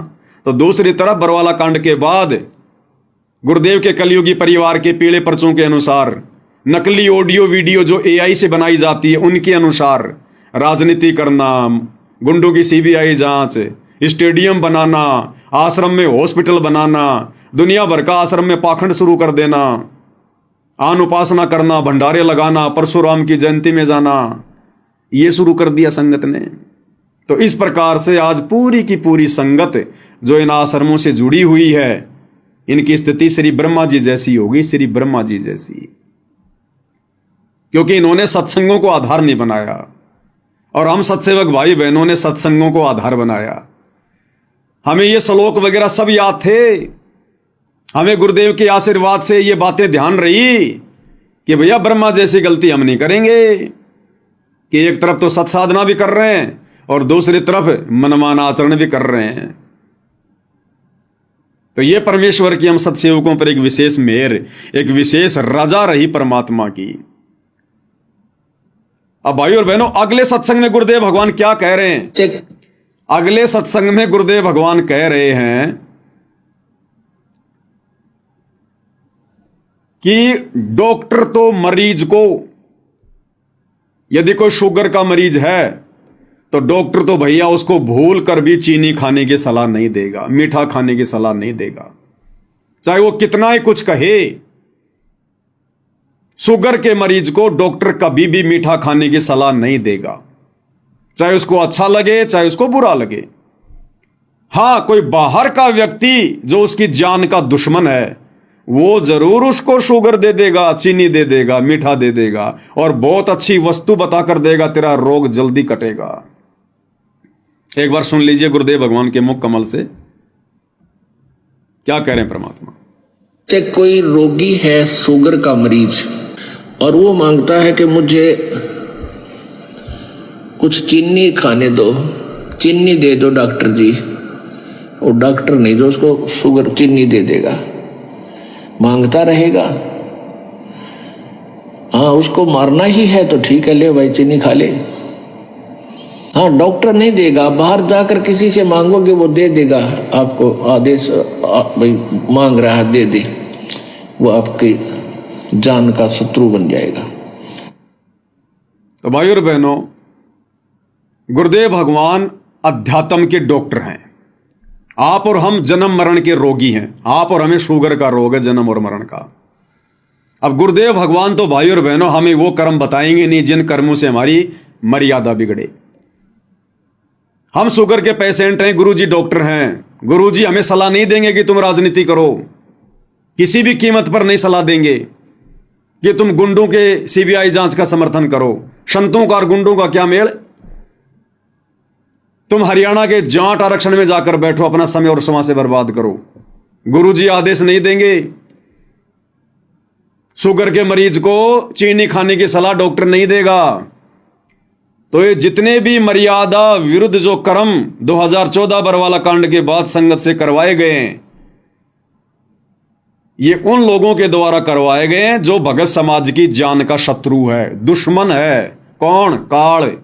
S1: तो दूसरी तरफ बरवाला कांड के बाद गुरुदेव के कलयुगी परिवार के पीले पर्चों के अनुसार नकली ऑडियो वीडियो जो एआई से बनाई जाती है उनके अनुसार राजनीति करना, गुंडों की सीबीआई जांच, स्टेडियम बनाना, आश्रम में हॉस्पिटल बनाना, दुनिया भर का आश्रम में पाखंड शुरू कर देना, आन उपासना करना, भंडारे लगाना, परशुराम की जयंती में जाना, ये शुरू कर दिया संगत ने। तो इस प्रकार से आज पूरी की पूरी संगत जो इन आश्रमों से जुड़ी हुई है, इनकी स्थिति श्री ब्रह्मा जी जैसी होगी, श्री ब्रह्मा जी जैसी। क्योंकि इन्होंने सत्संगों को आधार नहीं बनाया और हम सत्सेवक भाई बहनों ने सत्संगों को आधार बनाया। हमें ये श्लोक वगैरह सब याद थे, हमें गुरुदेव के आशीर्वाद से ये बातें ध्यान रही कि भैया ब्रह्मा जैसी गलती हम नहीं करेंगे, कि एक तरफ तो सत्साधना भी कर रहे हैं और दूसरी तरफ मनमाना आचरण भी कर रहे हैं। तो ये परमेश्वर की हम सत्सेवकों पर एक विशेष मेहर, एक विशेष रजा रही परमात्मा की। अब भाई और बहनों, अगले सत्संग में गुरुदेव भगवान क्या कह रहे हैं? अगले सत्संग में गुरुदेव भगवान कह रहे हैं कि डॉक्टर तो मरीज को, यदि कोई शुगर का मरीज है तो डॉक्टर तो भैया उसको भूल कर भी चीनी खाने की सलाह नहीं देगा, मीठा खाने की सलाह नहीं देगा, चाहे वो कितना ही कुछ कहे। शुगर के मरीज को डॉक्टर कभी भी मीठा खाने की सलाह नहीं देगा, चाहे उसको अच्छा लगे चाहे उसको बुरा लगे। हां, कोई बाहर का व्यक्ति जो उसकी जान का दुश्मन है वो जरूर उसको शुगर दे देगा, चीनी दे देगा, मीठा दे देगा और बहुत अच्छी वस्तु बताकर देगा, तेरा रोग जल्दी कटेगा। एक बार सुन लीजिए गुरुदेव भगवान के मुख कमल से क्या कह रहे हैं परमात्मा।
S2: चाहे कोई रोगी है, शुगर का मरीज, और वो मांगता है कि मुझे कुछ चीनी खाने दो, चीनी दे दो डॉक्टर जी, और डॉक्टर नहीं जो उसको शुगर चीनी दे देगा, मांगता रहेगा। हाँ, उसको मारना ही है तो ठीक है, ले भाई चीनी खा ले। हाँ, डॉक्टर नहीं देगा, बाहर जाकर किसी से मांगोगे वो दे देगा आपको आदेश, भाई मांग रहा है दे दे, वो आपकी जान का शत्रु बन जाएगा।
S1: तो भाई और बहनों, गुरुदेव भगवान अध्यात्म के डॉक्टर हैं। आप और हम जन्म मरण के रोगी हैं। आप और हमें शुगर का रोग है, जन्म और मरण का। अब गुरुदेव भगवान तो भाई और बहनों हमें वो कर्म बताएंगे नहीं जिन कर्मों से हमारी मर्यादा बिगड़े। हम शुगर के पेशेंट हैं, गुरुजी डॉक्टर हैं। गुरुजी हमें सलाह नहीं देंगे कि तुम राजनीति करो, किसी भी कीमत पर नहीं सलाह देंगे कि तुम गुंडों के सीबीआई जांच का समर्थन करो। संतों का और गुंडों का क्या मेल? तुम हरियाणा के जाट आरक्षण में जाकर बैठो, अपना समय और समय से बर्बाद करो। गुरुजी आदेश नहीं देंगे। शुगर के मरीज को चीनी खाने की सलाह डॉक्टर नहीं देगा। तो ये जितने भी मर्यादा विरुद्ध जो कर्म 2014 बरवाला कांड के बाद संगत से करवाए गए हैं, ये उन लोगों के द्वारा करवाए गए हैं जो भगत समाज की जान का शत्रु है, दुश्मन है। कौन? काल।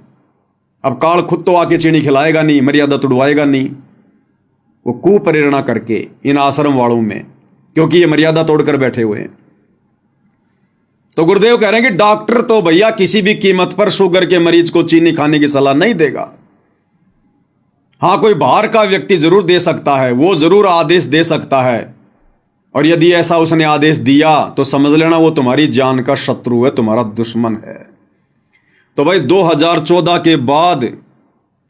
S1: अब काल खुद तो आके चीनी खिलाएगा नहीं, मर्यादा तुड़वाएगा नहीं, वो कुप्रेरणा करके इन आश्रम वालों में, क्योंकि ये मर्यादा तोड़कर बैठे हुए हैं। तो गुरुदेव कह रहे हैं कि डॉक्टर तो भैया किसी भी कीमत पर शुगर के मरीज को चीनी खाने की सलाह नहीं देगा। हां, कोई बाहर का व्यक्ति जरूर दे सकता है, वो जरूर आदेश दे सकता है, और यदि ऐसा उसने आदेश दिया तो समझ लेना वो तुम्हारी जान का शत्रु है, तुम्हारा दुश्मन है। तो भाई 2014 के बाद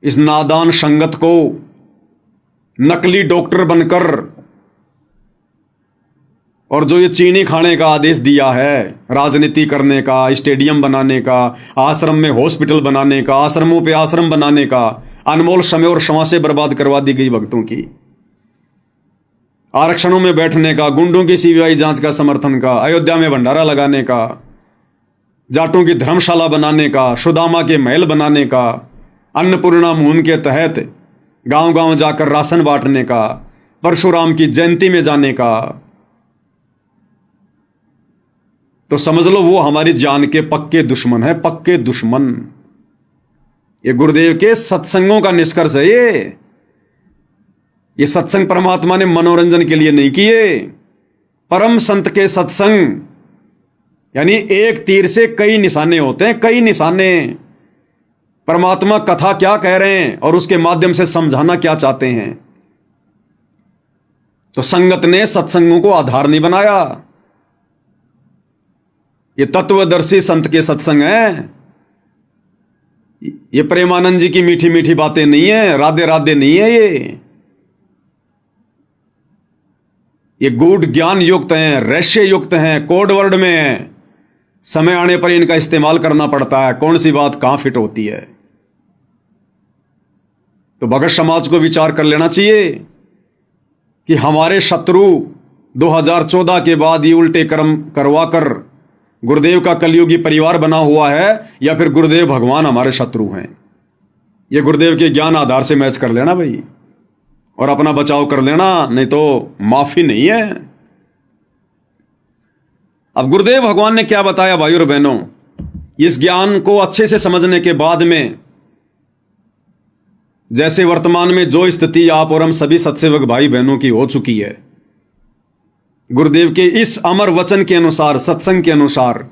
S1: इस नादान संगत को नकली डॉक्टर बनकर और जो ये चीनी खाने का आदेश दिया है, राजनीति करने का, स्टेडियम बनाने का, आश्रम में हॉस्पिटल बनाने का, आश्रमों पे आश्रम बनाने का, अनमोल समय और समासें बर्बाद करवा दी गई भक्तों की, आरक्षणों में बैठने का, गुंडों की सीबीआई जांच का समर्थन का, अयोध्या में भंडारा लगाने का, जाटों की धर्मशाला बनाने का, सुदामा के महल बनाने का, अन्नपूर्णा मुहिम के तहत गांव गांव जाकर राशन बांटने का, परशुराम की जयंती में जाने का, तो समझ लो वो हमारी जान के पक्के दुश्मन है, पक्के दुश्मन। ये गुरुदेव के सत्संगों का निष्कर्ष है। ये सत्संग परमात्मा ने मनोरंजन के लिए नहीं किए। परम संत के सत्संग यानी एक तीर से कई निशाने होते हैं, कई निशाने। परमात्मा कथा क्या कह रहे हैं और उसके माध्यम से समझाना क्या चाहते हैं। तो संगत ने सत्संगों को आधार नहीं बनाया। ये तत्वदर्शी संत के सत्संग हैं। ये प्रेमानंद जी की मीठी मीठी बातें नहीं है, राधे राधे नहीं है। ये गूढ़ ज्ञान युक्त हैं, रहस्य युक्त हैं, कोड वर्ड में हैं। समय आने पर इनका इस्तेमाल करना पड़ता है, कौन सी बात कहां फिट होती है। तो भगत समाज को विचार कर लेना चाहिए कि हमारे शत्रु 2014 के बाद ये उल्टे कर्म करवाकर गुरुदेव का कलयुगी परिवार बना हुआ है, या फिर गुरुदेव भगवान हमारे शत्रु हैं। ये गुरुदेव के ज्ञान आधार से मैच कर लेना भाई, और अपना बचाव कर लेना, नहीं तो माफी नहीं है। अब गुरुदेव भगवान ने क्या बताया भाई और बहनों, इस ज्ञान को अच्छे से समझने के बाद में, जैसे वर्तमान में जो स्थिति आप और हम सभी सत्सेवक भाई बहनों की हो चुकी है, गुरुदेव के इस अमर वचन के अनुसार, सत्संग के अनुसार,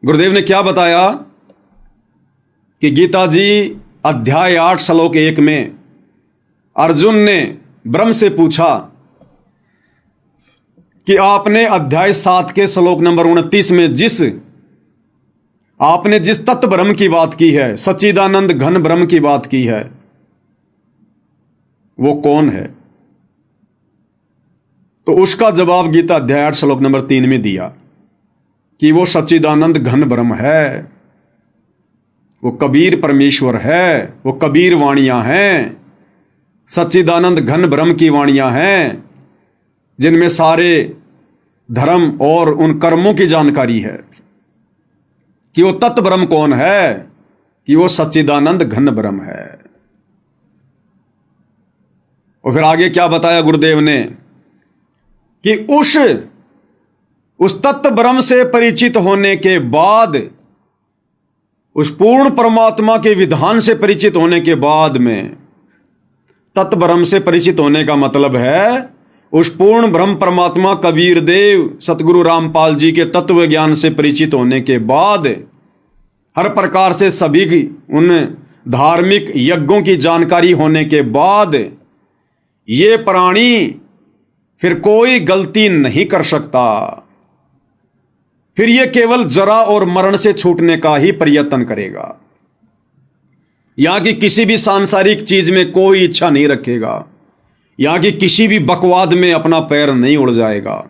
S1: गुरुदेव ने क्या बताया कि गीता जी अध्याय 8 श्लोक 1 में अर्जुन ने ब्रह्म से पूछा कि आपने अध्याय 7 के श्लोक नंबर 29 में आपने जिस तत्व ब्रह्म की बात की है, सच्चिदानंद घन ब्रह्म की बात की है, वो कौन है? तो उसका जवाब गीता अध्याय 8 श्लोक नंबर 3 में दिया कि वो सच्चिदानंद घन ब्रह्म है, वो कबीर परमेश्वर है, वो कबीर वाणियां हैं, सच्चिदानंद घन ब्रह्म की वाणियां हैं, जिनमें सारे धर्म और उन कर्मों की जानकारी है। कि वो तत्व ब्रह्म कौन है? कि वो सच्चिदानंद घन ब्रह्म है। और फिर आगे क्या बताया गुरुदेव ने कि उस तत्व ब्रह्म से परिचित होने के बाद, उस पूर्ण परमात्मा के विधान से परिचित होने के बाद में, तत्व ब्रह्म से परिचित होने का मतलब है उस पूर्ण ब्रह्म परमात्मा कबीर देव सतगुरु रामपाल जी के तत्व ज्ञान से परिचित होने के बाद, हर प्रकार से सभी की उन धार्मिक यज्ञों की जानकारी होने के बाद, ये प्राणी फिर कोई गलती नहीं कर सकता। फिर ये केवल जरा और मरण से छूटने का ही प्रयत्न करेगा। यहां की किसी भी सांसारिक चीज में कोई इच्छा नहीं रखेगा, यहां की किसी भी बकवाद में अपना पैर नहीं उड़ जाएगा।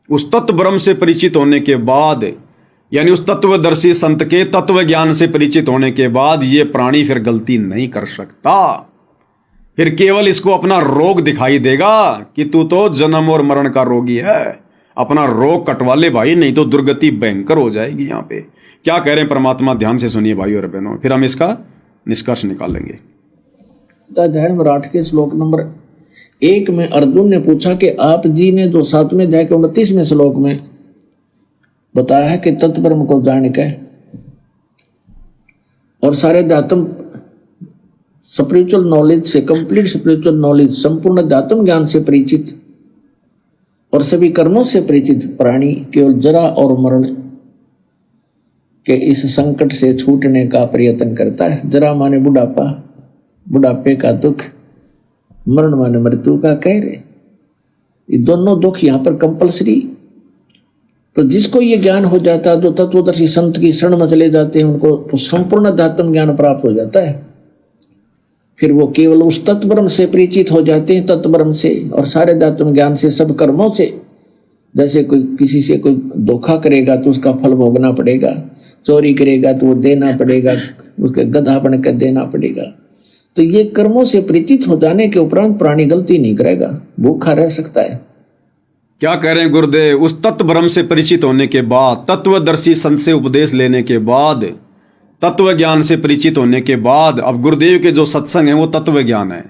S1: उस तत्व ब्रह्म से परिचित होने के बाद, यानी उस तत्वदर्शी संत के तत्व ज्ञान से परिचित होने के बाद, ये प्राणी फिर गलती नहीं कर सकता। फिर केवल इसको अपना रोग दिखाई देगा कि तू तो जन्म और मरण का रोगी है, अपना रोग कटवा ले भाई, नहीं तो दुर्गति भयंकर हो जाएगी। यहां पे क्या कह रहे हैं परमात्मा, ध्यान से सुनिए भाई और बहनों, फिर हम इसका निष्कर्ष निकालेंगे।
S2: अध्याय नंबर 8 के श्लोक नंबर 1 में अर्जुन ने पूछा कि आप जी ने जो 7वें अध्याय के 29वें श्लोक में बताया है कि तत्ब्रह्म को जान के और सारे अध्यात्म स्पिरिचुअल नॉलेज से, कंप्लीट स्पिरिचुअल नॉलेज, संपूर्ण अध्यात्म ज्ञान से परिचित और सभी कर्मों से परिचित प्राणी केवल जरा और मरण के इस संकट से छूटने का प्रयत्न करता है। जरा माने बुढ़ापा, बुढ़ापे का दुख, मरण माने मृत्यु का कहर। ये दोनों दुख यहाँ पर कंपलसरी। तो जिसको ये ज्ञान हो जाता है, जो तत्वदर्शी संत की शरण में चले जाते हैं, उनको तो संपूर्ण अध्यात्म ज्ञान प्राप्त हो जाता है। फिर वो केवल उस तत्ब्रह्म से परिचित हो जाते हैं, तत्ब्रह्म से और सारे अध्यात्म ज्ञान से, सब कर्मों से। जैसे कोई किसी से कोई धोखा करेगा तो उसका फल भोगना पड़ेगा, चोरी करेगा तो वो देना पड़ेगा, उसके गधा बन कर देना पड़ेगा। तो ये कर्मों से परिचित हो जाने के उपरांत प्राणी गलती नहीं करेगा, भूखा रह सकता है।
S1: क्या कह रहे हैं गुरुदेव, उस तत्व ब्रह्म से परिचित होने के बाद, तत्वदर्शी संत से उपदेश लेने के बाद, तत्व ज्ञान से परिचित होने के बाद, अब गुरुदेव के जो सत्संग है वो तत्व ज्ञान है,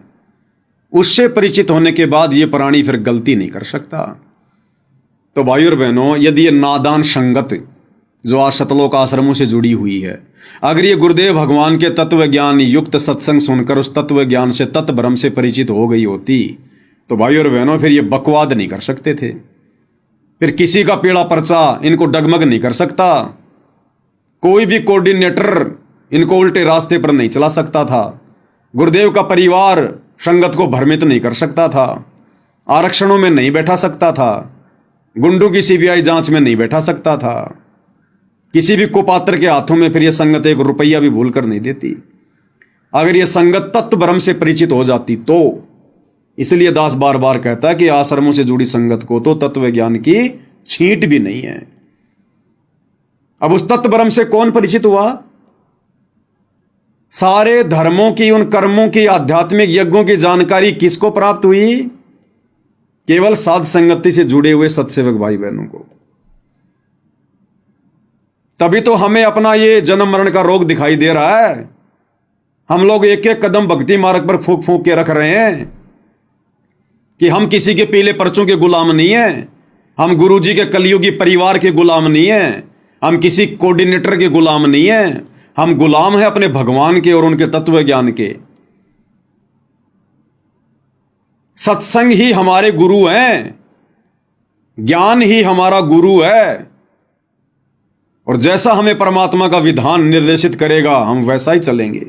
S1: उससे परिचित होने के बाद ये प्राणी फिर गलती नहीं कर सकता। तो भाई और बहनों, यदि ये नादान संगत जो आज सतलोक आश्रमों से जुड़ी हुई है, अगर ये गुरुदेव भगवान के तत्व ज्ञान युक्त सत्संग सुनकर उस तत्व ज्ञान से, तत्व ब्रह्म से परिचित हो गई होती, तो भाई और बहनों फिर ये बकवाद नहीं कर सकते थे। फिर किसी का पेड़ा पर्चा इनको डगमग नहीं कर सकता, कोई भी कोऑर्डिनेटर इनको उल्टे रास्ते पर नहीं चला सकता था, गुरुदेव का परिवार संगत को भ्रमित नहीं कर सकता था, आरक्षणों में नहीं बैठा सकता था, गुंडों की सीबीआई जांच में नहीं बैठा सकता था, किसी भी कुपात्र के हाथों में फिर यह संगत 1 रुपया भी भूल कर नहीं देती, अगर यह संगत तत्व ब्रह्म से परिचित हो जाती तो। इसलिए दास बार बार कहता है कि आश्रमों से जुड़ी संगत को तो तत्व ज्ञान की छींट भी नहीं है। अब उस तत्व ब्रह्म से कौन परिचित हुआ? सारे धर्मों की, उन कर्मों की, आध्यात्मिक यज्ञों की जानकारी किसको प्राप्त हुई? केवल साध संगति से जुड़े हुए सत्सेवक भाई बहनों को। तभी तो हमें अपना ये जन्म मरण का रोग दिखाई दे रहा है। हम लोग एक एक कदम भक्ति मार्ग पर फूंक फूंक के रख रहे हैं कि हम किसी के पीले पर्चों के गुलाम नहीं हैं, हम गुरुजी के कलयुगी परिवार के गुलाम नहीं हैं, हम किसी कोऑर्डिनेटर के गुलाम नहीं हैं, हम गुलाम हैं अपने भगवान के और उनके तत्व ज्ञान के। सत्संग ही हमारे गुरु हैं, ज्ञान ही हमारा गुरु है, और जैसा हमें परमात्मा का विधान निर्देशित करेगा हम वैसा ही चलेंगे।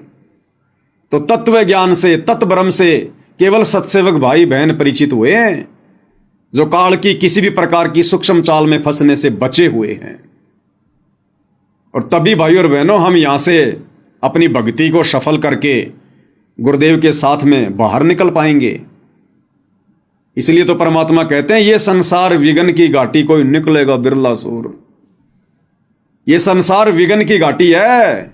S1: तो तत्व ज्ञान से, तत्व ब्रह्म से केवल सत्सेवक भाई बहन परिचित हुए हैं, जो काल की किसी भी प्रकार की सूक्ष्म चाल में फंसने से बचे हुए हैं। और तभी भाई और बहनों हम यहां से अपनी भक्ति को सफल करके गुरुदेव के साथ में बाहर निकल पाएंगे। इसलिए तो परमात्मा कहते हैं, ये संसार विघ्न की घाटी कोई निकलेगा बिरला सूर। ये संसार विघ्न की घाटी है,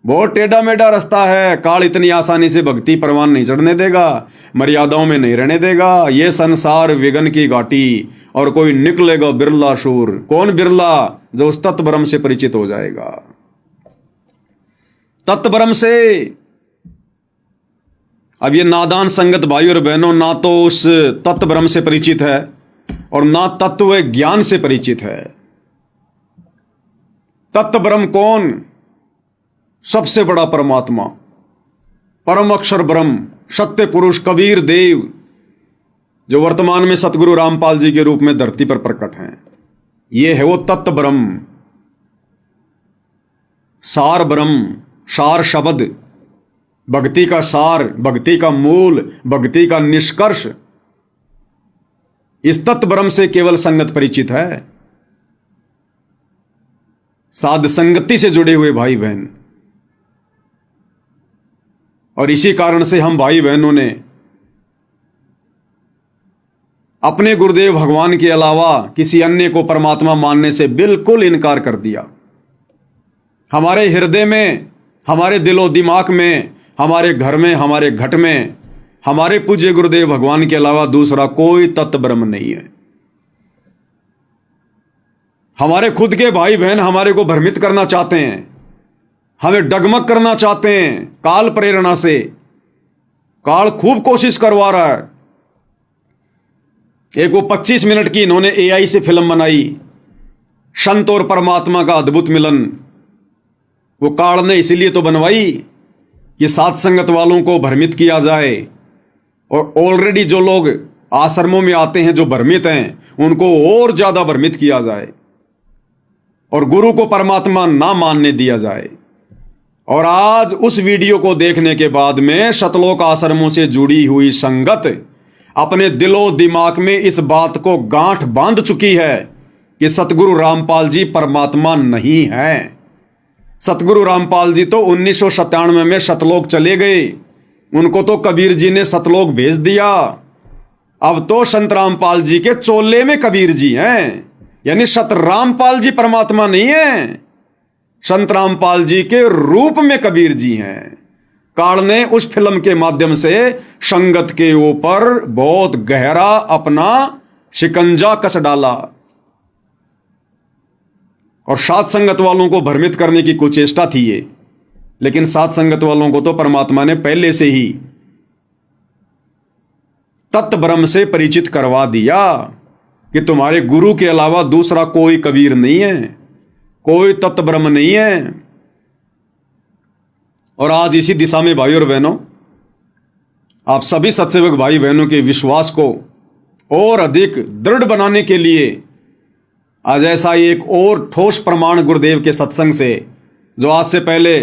S1: बहुत टेढ़ा मेढ़ा रास्ता है, काल इतनी आसानी से भक्ति परवान नहीं चढ़ने देगा, मर्यादाओं में नहीं रहने देगा। ये संसार विघ्न की घाटी और कोई निकलेगा बिरला शूर। कौन बिरला? जो उस तत्व ब्रह्म से परिचित हो जाएगा। तत्व ब्रह्म से अब ये नादान संगत भाई और बहनों ना तो उस तत्व ब्रह्म से परिचित है और ना तत्व ज्ञान से परिचित है। तत्व ब्रह्म कौन? सबसे बड़ा परमात्मा, परम अक्षर ब्रह्म, सत्य पुरुष कबीर देव, जो वर्तमान में सतगुरु रामपाल जी के रूप में धरती पर प्रकट हैं। ये है वो तत्व ब्रह्म, सार ब्रह्म, सार शब्द, भक्ति का सार, भक्ति का मूल, भक्ति का निष्कर्ष। इस तत्व ब्रह्म से केवल संगत परिचित है, साध संगति से जुड़े हुए भाई बहन। और इसी कारण से हम भाई बहनों ने अपने गुरुदेव भगवान के अलावा किसी अन्य को परमात्मा मानने से बिल्कुल इनकार कर दिया। हमारे हृदय में, हमारे दिलो दिमाग में, हमारे घर में, हमारे घट में हमारे पूज्य गुरुदेव भगवान के अलावा दूसरा कोई तत्व ब्रह्म नहीं है। हमारे खुद के भाई बहन हमारे को भ्रमित करना चाहते हैं, हमें डगमग करना चाहते हैं काल प्रेरणा से। काल खूब कोशिश करवा रहा है। एक वो 25 मिनट की इन्होंने AI से फिल्म बनाई, संत और परमात्मा का अद्भुत मिलन। वो काल ने इसीलिए तो बनवाई कि साथ संगत वालों को भ्रमित किया जाए, और ऑलरेडी जो लोग आश्रमों में आते हैं जो भ्रमित हैं उनको और ज्यादा भ्रमित किया जाए और गुरु को परमात्मा ना मानने दिया जाए। और आज उस वीडियो को देखने के बाद में शतलोक आश्रमों से जुड़ी हुई संगत अपने दिलो दिमाग में इस बात को गांठ बांध चुकी है कि सतगुरु रामपाल जी परमात्मा नहीं है। सतगुरु रामपाल जी तो 1997 में सतलोक चले गए, उनको तो कबीर जी ने सतलोक भेज दिया। अब तो संत रामपाल जी के चोले में कबीर जी हैं, यानी सत रामपाल जी परमात्मा नहीं है, संत रामपाल जी के रूप में कबीर जी हैं। काल ने उस फिल्म के माध्यम से संगत के ऊपर बहुत गहरा अपना शिकंजा कस डाला और साथ संगत वालों को भ्रमित करने की कुचेष्टा थी ये। लेकिन साथ संगत वालों को तो परमात्मा ने पहले से ही तत्व ब्रह्म से परिचित करवा दिया कि तुम्हारे गुरु के अलावा दूसरा कोई कबीर नहीं है, कोई तत्व ब्रह्म नहीं है। और आज इसी दिशा में भाई और बहनों, आप सभी सत्सेवक भाई बहनों के विश्वास को और अधिक दृढ़ बनाने के लिए आज ऐसा एक और ठोस प्रमाण गुरुदेव के सत्संग से, जो आज से पहले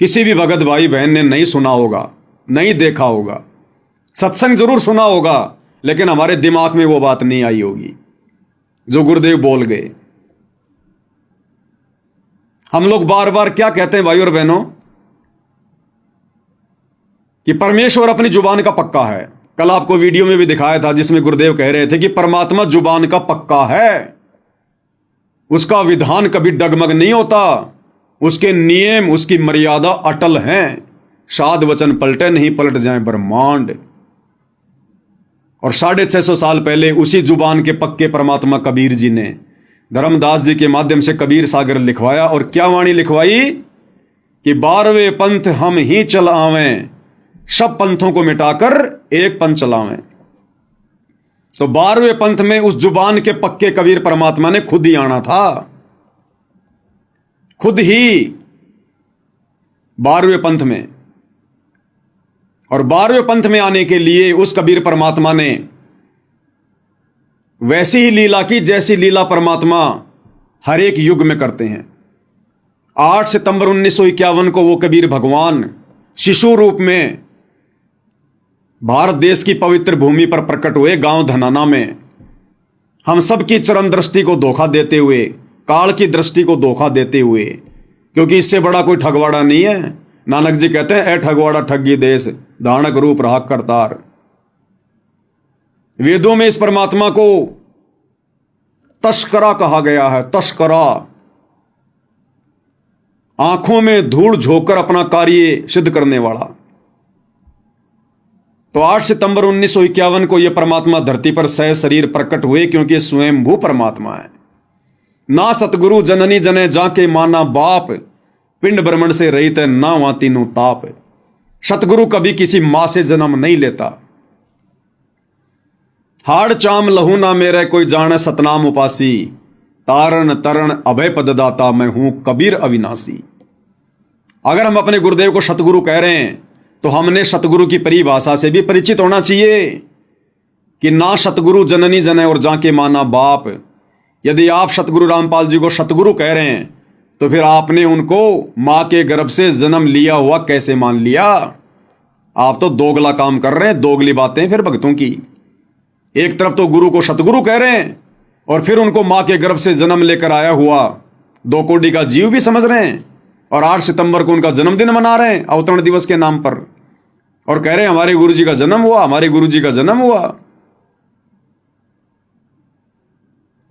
S1: किसी भी भगत भाई बहन ने नहीं सुना होगा, नहीं देखा होगा, सत्संग जरूर सुना होगा लेकिन हमारे दिमाग में वो बात नहीं आई होगी जो गुरुदेव बोल गए। हम लोग बार बार क्या कहते हैं भाई और बहनों कि परमेश्वर अपनी जुबान का पक्का है। कल आपको वीडियो में भी दिखाया था जिसमें गुरुदेव कह रहे थे कि परमात्मा जुबान का पक्का है, उसका विधान कभी डगमग नहीं होता, उसके नियम, उसकी मर्यादा अटल हैं। साध वचन पलटे नहीं, पलट जाए ब्रह्मांड। और 650 साल पहले उसी जुबान के पक्के परमात्मा कबीर जी ने धर्मदास जी के माध्यम से कबीर सागर लिखवाया। और क्या वाणी लिखवाई कि 12वें पंथ हम ही चल आवें, सब पंथों को मिटाकर एक पंथ चलावें। तो 12वें पंथ में उस जुबान के पक्के कबीर परमात्मा ने खुद ही आना था, खुद ही 12वें पंथ में। और 12वें पंथ में आने के लिए उस कबीर परमात्मा ने वैसी ही लीला की जैसी लीला परमात्मा हर एक युग में करते हैं। 8 सितंबर 1951 को वो कबीर भगवान शिशु रूप में भारत देश की पवित्र भूमि पर प्रकट हुए, गांव धनाना में। हम सब की चरम दृष्टि को धोखा देते हुए, काल की दृष्टि को धोखा देते हुए, क्योंकि इससे बड़ा कोई ठगवाड़ा नहीं है। नानक जी कहते हैं, ए ठगवाड़ा ठगी देश, दानक रूप रहा करतार। वेदों में इस परमात्मा को तस्करा कहा गया है, तस्करा। आंखों में धूल झोंककर अपना कार्य सिद्ध करने वाला। तो 8 सितंबर 1951 को यह परमात्मा धरती पर सह शरीर प्रकट हुए, क्योंकि स्वयंभू परमात्मा है। ना सतगुरु जननी जने जाके माना बाप, पिंड ब्रह्मण से रहित है ना वहां तीनों ताप। सतगुरु कभी किसी मां से जन्म नहीं लेता। हाड़ चाम लहू ना मेरे कोई जाने सतनाम उपासी, तारण तरण अभय पददाता मैं हूं कबीर अविनाशी। अगर हम अपने गुरुदेव को सतगुरु कह रहे हैं तो हमने सतगुरु की परिभाषा से भी परिचित होना चाहिए कि ना सतगुरु जननी जने और जाके माना बाप। यदि आप सतगुरु रामपाल जी को सतगुरु कह रहे हैं तो फिर आपने उनको मां के गर्भ से जन्म लिया हुआ कैसे मान लिया? आप तो दोगला काम कर रहे हैं, दोगली बातें फिर भक्तों की। एक तरफ तो गुरु को सतगुरु कह रहे हैं और फिर उनको मां के गर्भ से जन्म लेकर आया हुआ 2 कोटि का जीव भी समझ रहे हैं, और 8 सितंबर को उनका जन्मदिन मना रहे हैं अवतरण दिवस के नाम पर, और कह रहे हैं हमारे गुरु जी का जन्म हुआ, हमारे गुरु जी का जन्म हुआ।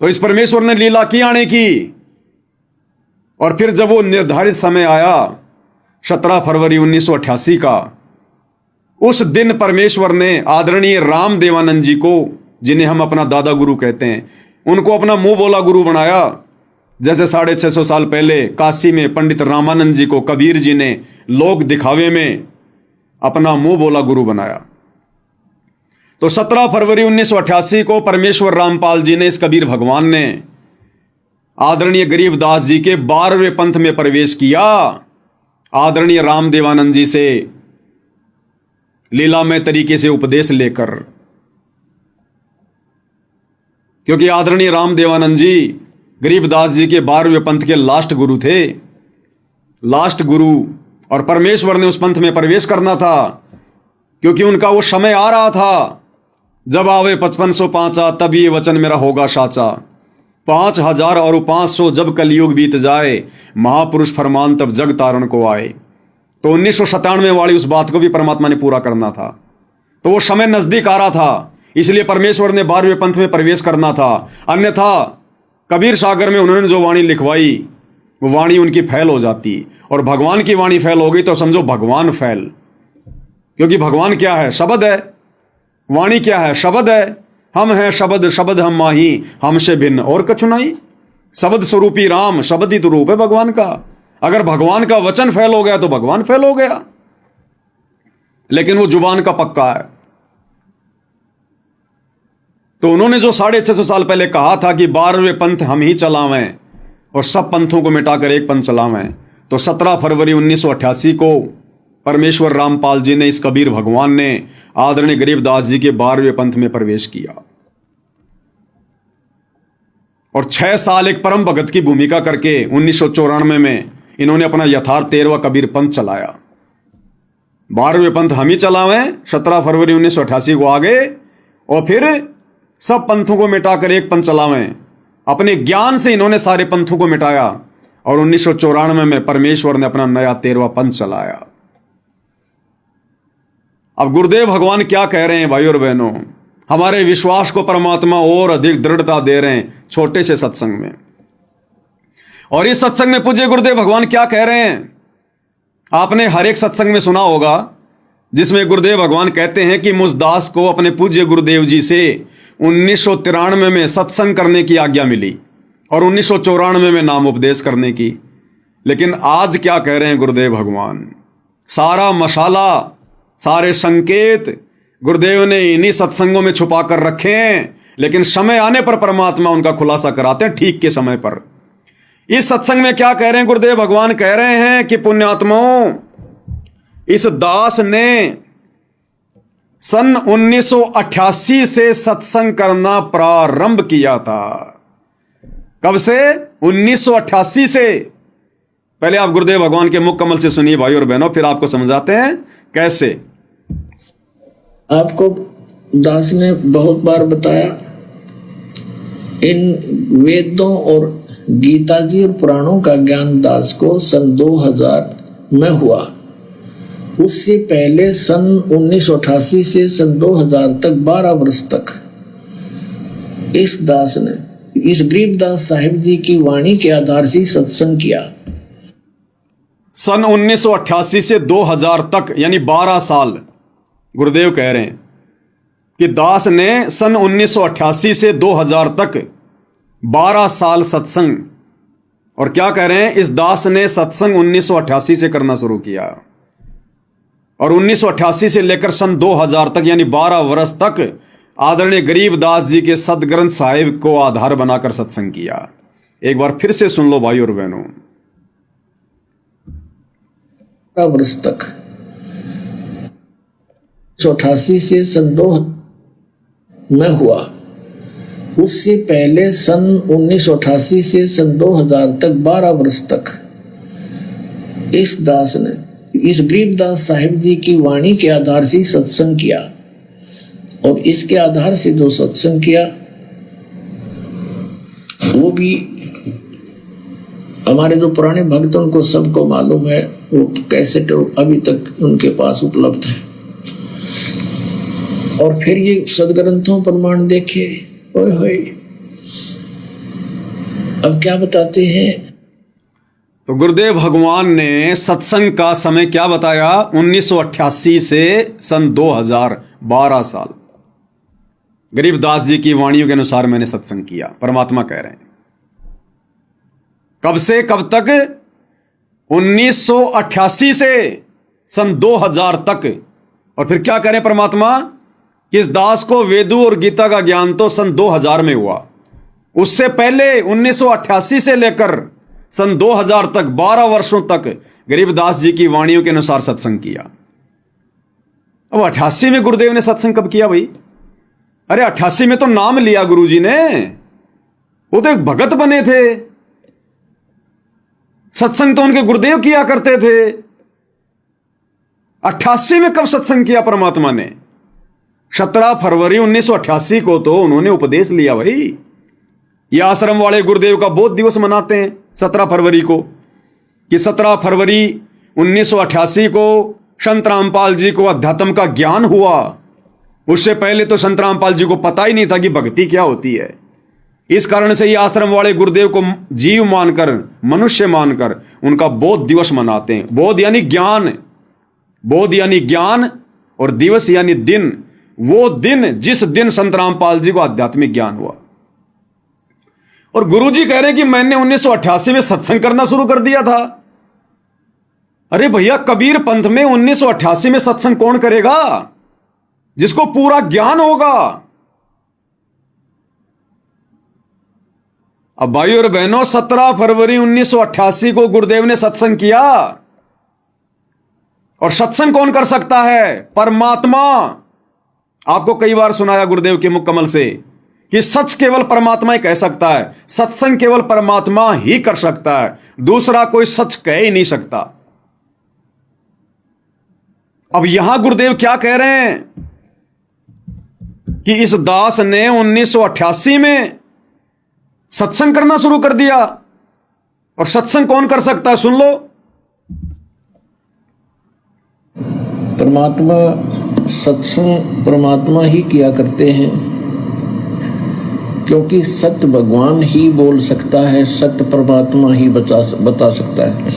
S1: तो इस परमेश्वर ने लीला की आने की, और फिर जब वो निर्धारित समय आया 17 फरवरी 1988 का, उस दिन परमेश्वर ने आदरणीय राम देवानंद जी को, जिन्हें हम अपना दादा गुरु कहते हैं, उनको अपना मुंह बोला गुरु बनाया। जैसे 650 साल पहले काशी में पंडित रामानंद जी को कबीर जी ने लोक दिखावे में अपना मुंह बोला गुरु बनाया। तो 17 फरवरी 1988 को परमेश्वर रामपाल जी ने, इस कबीर भगवान ने, आदरणीय गरीबदास जी के 12वें पंथ में प्रवेश किया। आदरणीय राम देवानंद जी से लीलामय तरीके से उपदेश लेकर, क्योंकि आदरणीय राम देवानंद जी गरीबदास जी के 12वें पंथ के लास्ट गुरु थे, लास्ट गुरु। और परमेश्वर ने उस पंथ में प्रवेश करना था, क्योंकि उनका वो समय आ रहा था, जब आवे 5505 तब ये वचन मेरा होगा साचा। 5000 और 500 जब कलयुग बीत जाए, महापुरुष फरमान तब जग तारण को आए। तो 1997 वाली उस बात को भी परमात्मा ने पूरा करना था। तो वो समय नजदीक आ रहा था, इसलिए परमेश्वर ने 12वें पंथ में प्रवेश करना था। अन्यथा कबीर सागर में उन्होंने जो वाणी लिखवाई, वो वाणी उनकी फैल हो जाती, और भगवान की वाणी फैल हो गई तो समझो भगवान फैल। क्योंकि भगवान क्या है? शब्द है। वाणी क्या है? शब्द है। हम हैं शब्द, शब्द हम माही, हमसे भिन्न और कछु नहीं। शब्द स्वरूपी राम, शब्द ही तो रूप है भगवान का। अगर भगवान का वचन फैल हो गया तो भगवान फैल हो गया, लेकिन वो जुबान का पक्का है। तो उन्होंने जो 650 साल पहले कहा था कि 12वें पंथ हम ही चलावें और सब पंथों को मिटाकर एक पंथ चलावें, तो 17 फरवरी 1988 को परमेश्वर रामपाल जी ने, इस कबीर भगवान ने, आदरणीय गरीबदास जी के 12वें पंथ में प्रवेश किया। और 6 साल एक परम भगत की भूमिका करके 1994 में इन्होंने अपना यथार्थ 13वां कबीर पंथ चलाया। 12वें पंथ हम ही चलावें, 17 फरवरी 1988 को आगे, और फिर सब पंथों को मिटाकर एक पंथ चलावें। अपने ज्ञान से इन्होंने सारे पंथों को मिटाया, और 1994 में परमेश्वर ने अपना नया 13वां पंथ चलाया। अब गुरुदेव भगवान क्या कह रहे हैं भाई और बहनों? हमारे विश्वास को परमात्मा और अधिक दृढ़ता दे रहे हैं छोटे से सत्संग में। और इस सत्संग में पूज्य गुरुदेव भगवान क्या कह रहे हैं? आपने हर एक सत्संग में सुना होगा, जिसमें गुरुदेव भगवान कहते हैं कि मुझ दास को अपने पूज्य गुरुदेव जी से 1993 में सत्संग करने की आज्ञा मिली, और 1994 में नाम उपदेश करने की। लेकिन आज क्या कह रहे हैं गुरुदेव भगवान? सारा मसाला, सारे संकेत गुरुदेव ने इन्हीं सत्संगों में छुपा कर रखे हैं, लेकिन समय आने पर परमात्मा उनका खुलासा कराते हैं ठीक के समय पर। इस सत्संग में क्या कह रहे हैं गुरुदेव भगवान? कह रहे हैं कि पुण्यात्माओं, इस दास ने सन 1988 से सत्संग करना प्रारंभ किया था। कब से? 1988 से। पहले आप गुरुदेव भगवान के मुख कमल से सुनिए भाई और बहनों, फिर आपको समझाते हैं कैसे।
S2: आपको दास ने बहुत बार बताया, इन वेदों और गीता जी और पुराणों का ज्ञान दास को सन 2000 में हुआ। उससे पहले सन 1988 से सन 2000 तक 12 वर्ष तक इस दास ने, इस गरीबदास साहिब जी की वाणी के आधार से सत्संग किया।
S1: सन 1988 से 2000 तक यानी 12 साल गुरुदेव कह रहे हैं कि दास ने सन 1988 से 2000 तक 12 साल सत्संग। और क्या कह रहे हैं? इस दास ने सत्संग 1988 से करना शुरू किया, और 1988 से लेकर सन 2000 तक यानी 12 वर्ष तक आदरणीय गरीबदास जी के सदग्रंथ साहिब को आधार बनाकर सत्संग किया। एक बार फिर से सुन लो भाई और बहनों।
S2: वर्ष तक 1988 से सन 2000 में हुआ, उससे पहले सन 1988 से सन 2000 तक 12 वर्ष तक इस दास ने इस गरीबदास साहिब जी की वाणी के आधार से सत्संग किया, और इसके आधार से जो सत्संग किया वो भी हमारे जो पुराने भक्त उनको सबको मालूम है, वो कैसेट अभी तक उनके पास उपलब्ध है। और फिर ये सदग्रंथों प्रमाण देखे, ओए होए, अब क्या बताते हैं।
S1: तो गुरुदेव भगवान ने सत्संग का समय क्या बताया? 1988 से सन 2000, 12 साल गरीबदास जी की वाणियों के अनुसार मैंने सत्संग किया। परमात्मा कह रहे हैं कब से कब तक? 1988 से सन 2000 तक। और फिर क्या करें परमात्मा कि इस दास को वेदों और गीता का ज्ञान तो सन 2000 में हुआ, उससे पहले 1988 से लेकर सन 2000 तक 12 वर्षों तक गरीबदास जी की वाणियों के अनुसार सत्संग किया। अब 88 में गुरुदेव ने सत्संग कब किया भाई? अरे 88 में तो नाम लिया गुरुजी ने, वो तो एक भगत बने थे, सत्संग तो उनके गुरुदेव किया करते थे। 88 में कब सत्संग किया परमात्मा ने? 17 फरवरी 1988 को तो उन्होंने उपदेश लिया भाई। ये आश्रम वाले गुरुदेव का बोध दिवस मनाते हैं 17 फरवरी को, कि 17 फरवरी 1988 को संत रामपाल जी को अध्यात्म का ज्ञान हुआ। उससे पहले तो संत रामपाल जी को पता ही नहीं था कि भक्ति क्या होती है। इस कारण से ये आश्रम वाले गुरुदेव को जीव मानकर, मनुष्य मानकर उनका बोध दिवस मनाते हैं। बोध यानी ज्ञान, बोध यानी ज्ञान, और दिवस यानी दिन, वो दिन जिस दिन संत रामपाल जी को आध्यात्मिक ज्ञान हुआ। और गुरुजी कह रहे हैं कि मैंने 1988 में सत्संग करना शुरू कर दिया था। अरे भैया, कबीर पंथ में 1988 में सत्संग कौन करेगा? जिसको पूरा ज्ञान होगा। अब भाई और बहनों, 17 फरवरी 1988 को गुरुदेव ने सत्संग किया, और सत्संग कौन कर सकता है? परमात्मा। आपको कई बार सुनाया गुरुदेव के मुख कमल से कि सच केवल परमात्मा ही कह सकता है, सत्संग केवल परमात्मा ही कर सकता है, दूसरा कोई सच कह ही नहीं सकता। अब यहां गुरुदेव क्या कह रहे हैं कि इस दास ने 1988 में सत्संग करना शुरू कर दिया। और सत्संग कौन कर सकता है? सुन लो।
S2: परमात्मा, सत्संग परमात्मा ही किया करते हैं, क्योंकि सत्य भगवान ही बोल सकता है, सत्य परमात्मा ही बता सकता है।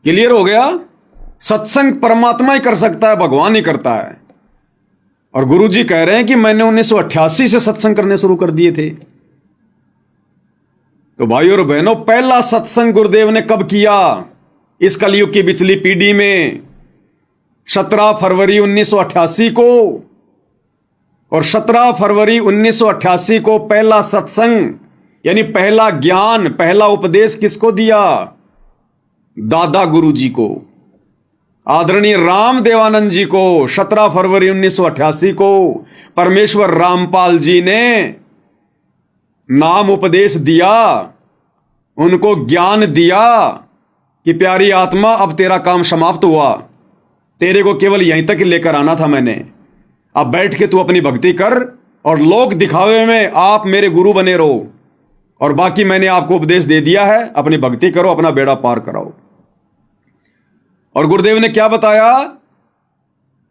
S1: क्लियर हो गया? सत्संग परमात्मा ही कर सकता है, भगवान ही करता है। और गुरुजी कह रहे हैं कि मैंने 1988 से सत्संग करने शुरू कर दिए थे। तो भाई और बहनों, पहला सत्संग गुरुदेव ने कब किया? इस कलयुग की बिचली पीढ़ी में 17 फरवरी 1988 को। और 17 फरवरी 1988 को पहला सत्संग यानी पहला ज्ञान, पहला उपदेश किसको दिया? दादा गुरुजी को, आदरणीय राम देवानंद जी को। 17 फरवरी 1988 को परमेश्वर रामपाल जी ने नाम उपदेश दिया, उनको ज्ञान दिया कि प्यारी आत्मा, अब तेरा काम समाप्त हुआ, तेरे को केवल यहीं तक लेकर आना था मैंने। अब बैठ के तू अपनी भक्ति कर, और लोक दिखावे में आप मेरे गुरु बने रहो, और बाकी मैंने आपको उपदेश दे दिया है, अपनी भक्ति करो, अपना बेड़ा पार कराओ। और गुरुदेव ने क्या बताया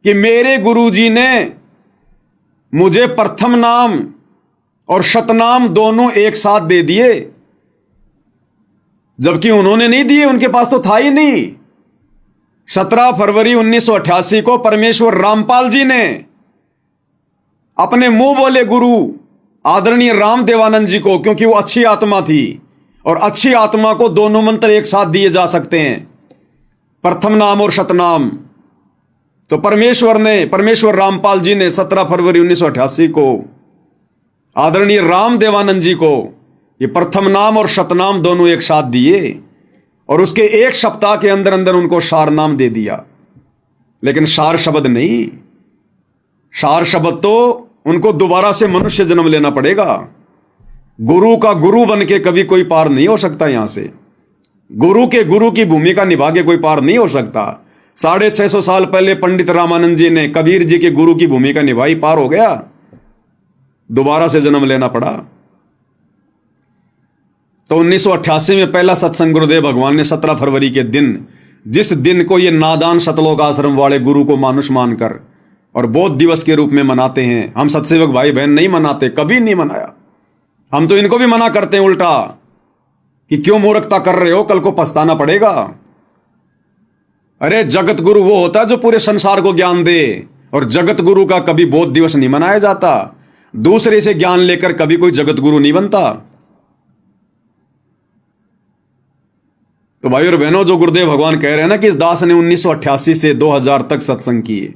S1: कि मेरे गुरुजी ने मुझे प्रथम नाम और शतनाम दोनों एक साथ दे दिए, जबकि उन्होंने नहीं दिए, उनके पास तो था ही नहीं। 17 फरवरी 1988 को परमेश्वर रामपाल जी ने अपने मुंह बोले गुरु आदरणीय राम देवानंद जी को, क्योंकि वो अच्छी आत्मा थी, और अच्छी आत्मा को दोनों मंत्र एक साथ दिए जा सकते हैं, प्रथम नाम और शतनाम। तो परमेश्वर रामपाल जी ने 17 फरवरी 1988 को आदरणीय राम देवानंद जी को ये प्रथम नाम और शतनाम दोनों एक साथ दिए और उसके एक सप्ताह के अंदर अंदर उनको सार नाम दे दिया। लेकिन सार शब्द नहीं, सार शब्द तो उनको दोबारा से मनुष्य जन्म लेना पड़ेगा। गुरु का गुरु बन के कभी कोई पार नहीं हो सकता। यहां से गुरु की भूमिका निभा के कोई पार नहीं हो सकता। 650 साल पहले पंडित रामानंद जी ने कबीर जी के गुरु की भूमिका निभाई, पार हो गया, दोबारा से जन्म लेना पड़ा। तो 1988 में पहला सत्संग गुरुदेव भगवान ने 17 फरवरी के दिन, जिस दिन को ये नादान सतलोक आश्रम वाले गुरु को मानुष मानकर और बौद्ध दिवस के रूप में मनाते हैं, हम सत्सेवक भाई बहन नहीं मनाते, कभी नहीं मनाया। हम तो इनको भी मना करते हैं उल्टा कि क्यों मूर्खता कर रहे हो, कल को पछताना पड़ेगा। अरे जगत गुरु वो होता है जो पूरे संसार को ज्ञान दे, और जगत गुरु का कभी बौद्ध दिवस नहीं मनाया जाता। दूसरे से ज्ञान लेकर कभी कोई जगत गुरु नहीं बनता। तो भाई और बहनों, जो गुरुदेव भगवान कह रहे हैं ना कि इस दास ने 1988 से 2000 तक सत्संग किए,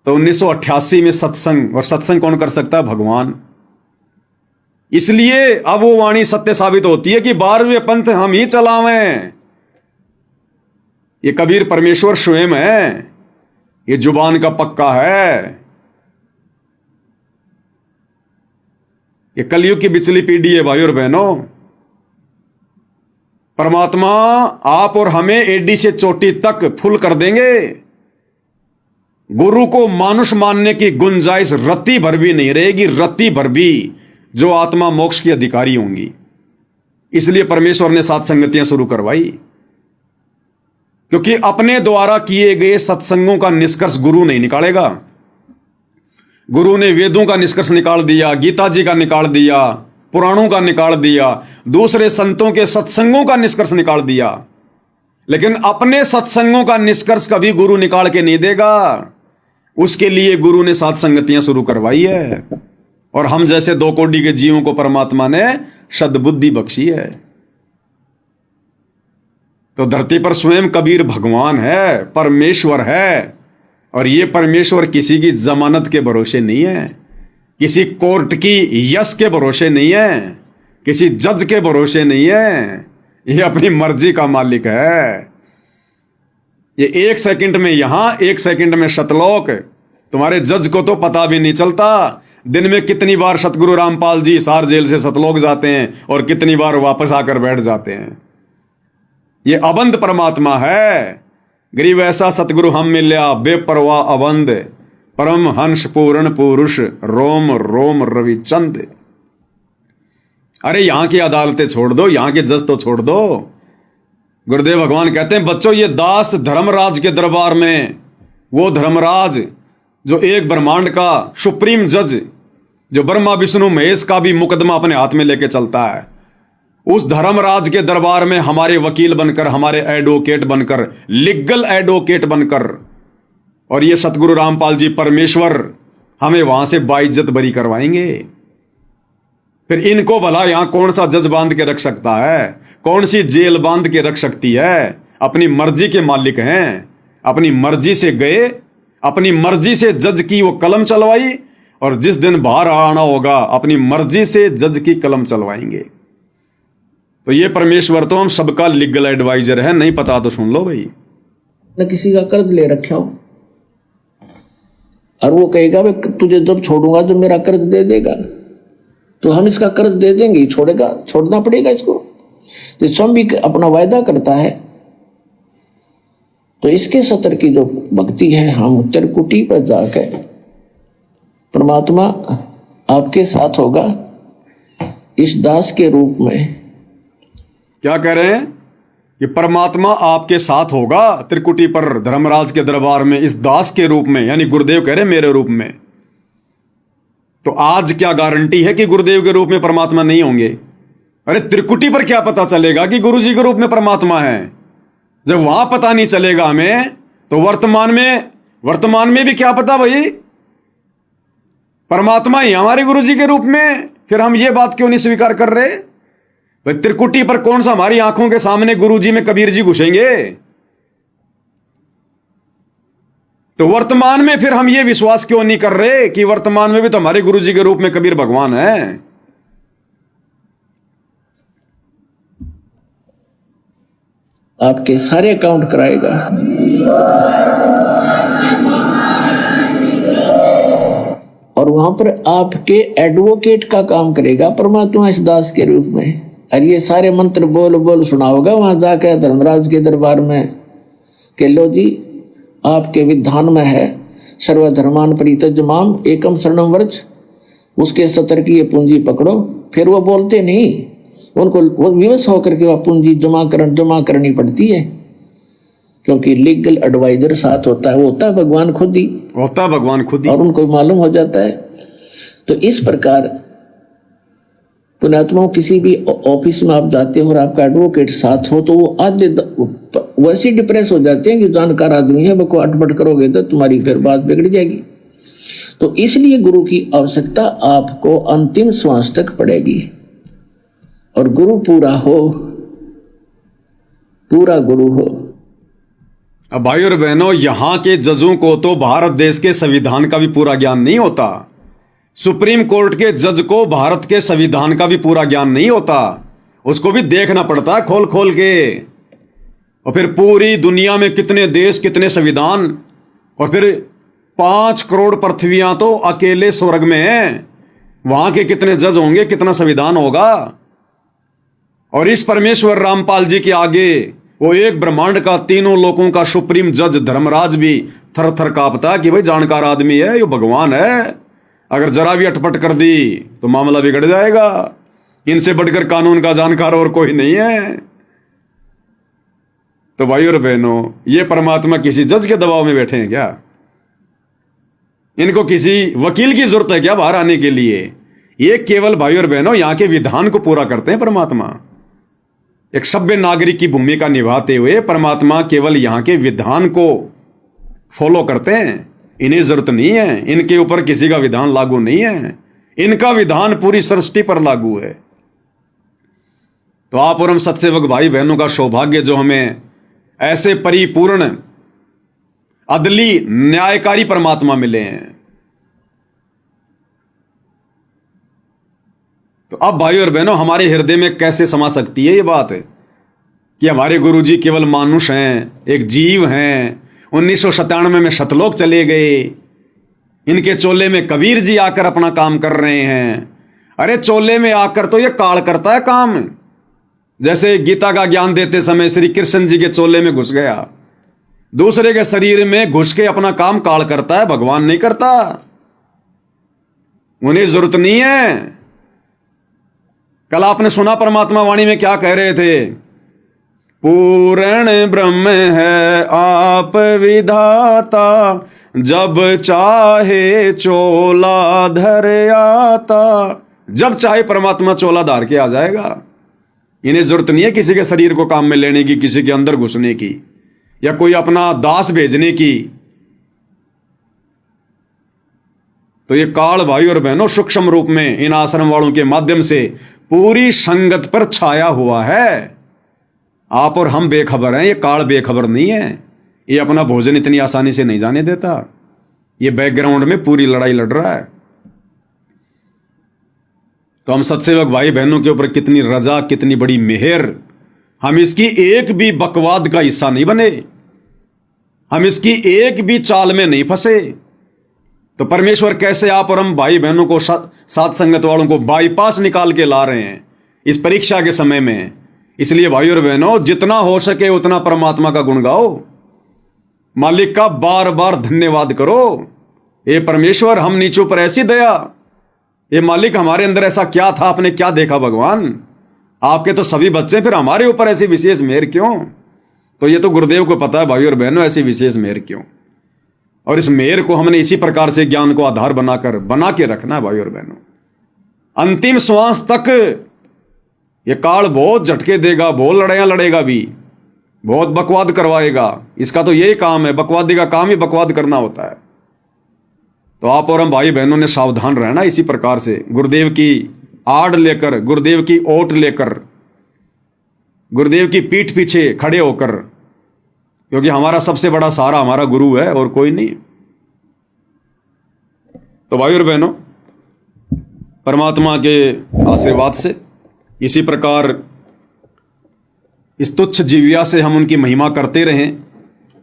S1: तो 1988 में सत्संग, और सत्संग कौन कर सकता है? भगवान। इसलिए अब वो वाणी सत्य साबित होती है कि 12वें पंथ हम ही चलावें। ये कबीर परमेश्वर स्वयं है, ये जुबान का पक्का है। ये कलयुग की बिचली पीढ़ी है भाई और बहनों। परमात्मा आप और हमें एडी से चोटी तक फुल कर देंगे। गुरु को मानुष मानने की गुंजाइश रत्ती भर भी नहीं रहेगी, रत्ती भर भी, जो आत्मा मोक्ष की अधिकारी होंगी। इसलिए परमेश्वर ने सात संगतियां शुरू करवाई, क्योंकि अपने द्वारा किए गए सत्संगों का निष्कर्ष गुरु नहीं निकालेगा। गुरु ने वेदों का निष्कर्ष निकाल दिया, गीता जी का निकाल दिया, पुराणों का निकाल दिया, दूसरे संतों के सत्संगों का निष्कर्ष निकाल दिया, लेकिन अपने सत्संगों का निष्कर्ष कभी गुरु निकाल के नहीं देगा। उसके लिए गुरु ने सात संगतियां शुरू करवाई है, और हम जैसे 2 कोटि के जीवों को परमात्मा ने सद्बुद्धि बख्शी है। तो धरती पर स्वयं कबीर भगवान है, परमेश्वर है, और ये परमेश्वर किसी की जमानत के भरोसे नहीं है, किसी कोर्ट की यश के भरोसे नहीं है, किसी जज के भरोसे नहीं है। ये अपनी मर्जी का मालिक है। ये 1 सेकंड में यहां, 1 सेकंड में सतलोक। तुम्हारे जज को तो पता भी नहीं चलता दिन में कितनी बार सतगुरु रामपाल जी हिसार जेल से सतलोक जाते हैं और कितनी बार वापस आकर बैठ जाते हैं। ये अबंध परमात्मा है। गरीब ऐसा सतगुरु हम मिल्या, बेपरवाह अबंध, परम हंस पूर्ण पुरुष, रोम रोम रविचंद। अरे यहां की अदालतें छोड़ दो, यहां के जज तो छोड़ दो। गुरुदेव भगवान कहते हैं, बच्चों ये दास धर्मराज के दरबार में, वो धर्मराज जो एक ब्रह्मांड का सुप्रीम जज, जो ब्रह्मा विष्णु महेश का भी मुकदमा अपने हाथ में लेके चलता है, उस धर्मराज के दरबार में हमारे वकील बनकर, हमारे एडवोकेट बनकर, लीगल एडवोकेट बनकर, और ये सतगुरु रामपाल जी परमेश्वर हमें वहां से बाइज्जत बरी करवाएंगे। फिर इनको भला यहां कौन सा जज बांध के रख सकता है? कौन सी जेल बांध के रख सकती है? अपनी मर्जी के मालिक हैं। अपनी मर्जी से गए, अपनी मर्जी से जज की वो कलम चलवाई, और जिस दिन बाहर आना होगा अपनी मर्जी से जज की कलम चलवाएंगे। तो ये परमेश्वर तो हम सबका लीगल एडवाइजर है। नहीं पता तो सुन लो भाई।
S2: न किसी का कर्ज ले रखा हो, और वो कहेगा भाई तुझे जब छोड़ूंगा तो मेरा कर्ज दे देगा, तो हम इसका कर्ज दे देंगे, छोड़ेगा, छोड़ना पड़ेगा इसको। तो स्वयं भी अपना वायदा करता है। तो इसके सत्र की जो भक्ति है, हम त्रिकुटी पर जाकर परमात्मा आपके साथ होगा इस दास के रूप में।
S1: क्या कह रहे हैं कि परमात्मा आपके साथ होगा त्रिकुटी पर, धर्मराज के दरबार में, इस दास के रूप में, यानी गुरुदेव कह रहे हैं मेरे रूप में। तो आज क्या गारंटी है कि गुरुदेव के रूप में परमात्मा नहीं होंगे? अरे त्रिकुटी पर क्या पता चलेगा कि गुरु जी के रूप में परमात्मा है? जब वहां पता नहीं चलेगा हमें, तो वर्तमान में भी क्या पता भाई? परमात्मा ही हमारे गुरु जी के रूप में। फिर हम ये बात क्यों नहीं स्वीकार कर रहे भाई? त्रिकुटी पर कौन सा हमारी आंखों के सामने गुरु जी में कबीर जी घुसेंगे? तो वर्तमान में फिर हम ये विश्वास क्यों नहीं कर रहे कि वर्तमान में भी तो हमारे गुरु जी के रूप में कबीर भगवान है।
S2: आपके सारे अकाउंट कराएगा। और वहां पर आपके एडवोकेट का काम करेगा परमात्मा इस दास के रूप में। और ये सारे मंत्र बोल बोल सुनाओगा वहां जाकर धर्मराज के दरबार में कि लो जी आपके विधान में है सर्वधर्मान परित्यज्यमाम एकम शरणम व्रज, उसके 70 की ये पूंजी पकड़ो। फिर वो बोलते नहीं, उनको वो विवश होकर के वह पूंजी जमा करनी पड़ती है, क्योंकि लीगल एडवाइजर साथ होता है, वो होता है भगवान खुद ही, और उनको मालूम हो जाता है। तो इस प्रकार पुण्यात्माओं किसी भी ऑफिस में आप जाते हो और आपका एडवोकेट साथ हो तो वो आधे वैसे डिप्रेस हो जाते हैं कि जानकार आदमी है, बको अटपट करोगे तो तुम्हारी फिर बात बिगड़ जाएगी। तो इसलिए गुरु की आवश्यकता आपको अंतिम श्वास तक पड़ेगी। और गुरु पूरा गुरु हो।
S1: अब भाई और बहनों, यहां के जजों को तो भारत देश के संविधान का भी पूरा ज्ञान नहीं होता। सुप्रीम कोर्ट के जज को भारत के संविधान का भी पूरा ज्ञान नहीं होता, उसको भी देखना पड़ता खोल खोल के। और फिर पूरी दुनिया में कितने देश, कितने संविधान, और फिर 5 करोड़ पृथ्वियां तो अकेले स्वर्ग में हैं, वहां के कितने जज होंगे, कितना संविधान होगा। और इस परमेश्वर रामपाल जी के आगे वो एक ब्रह्मांड का, तीनों लोगों का सुप्रीम जज धर्मराज भी थर थर कांपता कि भाई जानकार आदमी है, ये भगवान है, अगर जरा भी अटपट कर दी तो मामला बिगड़ जाएगा, इनसे बढ़कर कानून का जानकार और कोई नहीं है। तो भाई और बहनों, ये परमात्मा किसी जज के दबाव में बैठे हैं क्या? इनको किसी वकील की जरूरत है क्या बाहर आने के लिए? ये केवल भाई और बहनों यहां के विधान को पूरा करते हैं परमात्मा। एक सभ्य नागरिक की भूमिका निभाते हुए परमात्मा केवल यहां के विधान को फॉलो करते हैं। इन्हें जरूरत नहीं है, इनके ऊपर किसी का विधान लागू नहीं है, इनका विधान पूरी सृष्टि पर लागू है। तो आप और हम सत्सेवक भाई बहनों का सौभाग्य जो हमें ऐसे परिपूर्ण अदली न्यायकारी परमात्मा मिले हैं। तो अब भाई और बहनों, हमारे हृदय में कैसे समा सकती है ये बात है कि हमारे गुरुजी केवल मानुष हैं, एक जीव हैं। 1997 में सतलोक चले गए, इनके चोले में कबीर जी आकर अपना काम कर रहे हैं। अरे चोले में आकर तो ये काल करता है काम, जैसे गीता का ज्ञान देते समय श्री कृष्ण जी के चोले में घुस गया, दूसरे के शरीर में घुस के अपना काम काल करता है, भगवान नहीं करता। उन्हें जरूरत नहीं है। कल आपने सुना परमात्मा वाणी में क्या कह रहे थे? पूर्ण ब्रह्म है आप विधाता, जब चाहे चोला धर आता। जब चाहे परमात्मा चोला धार के आ जाएगा। इन्हें जरूरत नहीं है किसी के शरीर को काम में लेने की, किसी के अंदर घुसने की, या कोई अपना दास भेजने की। तो ये काल भाई और बहनों सूक्ष्म रूप में इन आश्रम वालों के माध्यम से पूरी संगत पर छाया हुआ है। आप और हम बेखबर हैं, ये काल बेखबर नहीं है। ये अपना भोजन इतनी आसानी से नहीं जाने देता, ये बैकग्राउंड में पूरी लड़ाई लड़ रहा है। तो हम सत्सेवक भाई बहनों के ऊपर कितनी रजा, कितनी बड़ी मेहर, हम इसकी एक भी बकवाद का हिस्सा नहीं बने, हम इसकी एक भी चाल में नहीं फंसे। तो परमेश्वर कैसे आप और हम भाई बहनों को, साथ संगत वालों को बाईपास निकाल के ला रहे हैं इस परीक्षा के समय में। इसलिए भाई और बहनों, जितना हो सके उतना परमात्मा का गुण गाओ, मालिक का बार बार धन्यवाद करो। ये परमेश्वर, हम नीचों पर ऐसी दया, ये मालिक हमारे अंदर ऐसा क्या था, आपने क्या देखा भगवान? आपके तो सभी बच्चे, फिर हमारे ऊपर ऐसी विशेष मेहर क्यों? तो ये तो गुरुदेव को पता है भाई और बहनों, ऐसी विशेष मेहर क्यों। और इस मेहर को हमने इसी प्रकार से ज्ञान को आधार बना के रखना है भाई और बहनों। अंतिम श्वास तक ये काल बहुत झटके देगा, बहुत लड़ाइयां लड़ेगा भी, बहुत बकवाद करवाएगा। इसका तो यही काम है, बकवादी का काम ही बकवाद करना होता है। तो आप और हम भाई बहनों ने सावधान रहना इसी प्रकार से, गुरुदेव की आड़ लेकर, गुरुदेव की ओट लेकर, गुरुदेव की पीठ पीछे खड़े होकर, क्योंकि हमारा सबसे बड़ा सहारा हमारा गुरु है और कोई नहीं। तो भाई और बहनों, परमात्मा के आशीर्वाद से इसी प्रकार इस तुच्छ जीविया से हम उनकी महिमा करते रहें,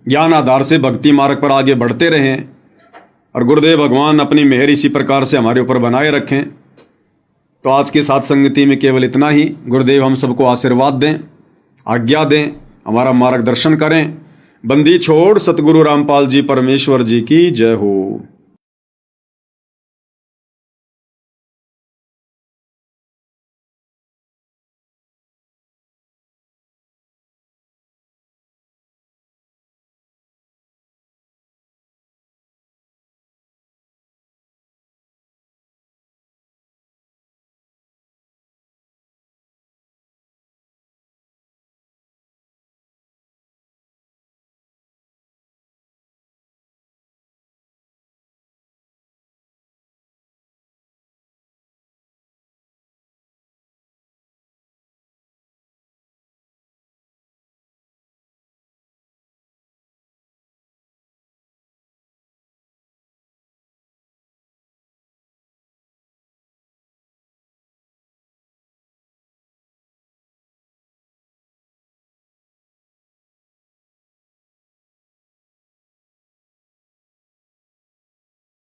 S1: ज्ञान आधार से भक्ति मार्ग पर आगे बढ़ते रहें और गुरुदेव भगवान अपनी मेहर इसी प्रकार से हमारे ऊपर बनाए रखें। तो आज की साथ संगति में केवल इतना ही। गुरुदेव हम सबको आशीर्वाद दें, आज्ञा दें, हमारा मार्गदर्शन करें। बंदी छोड़ सतगुरु रामपाल जी परमेश्वर जी की जय हो।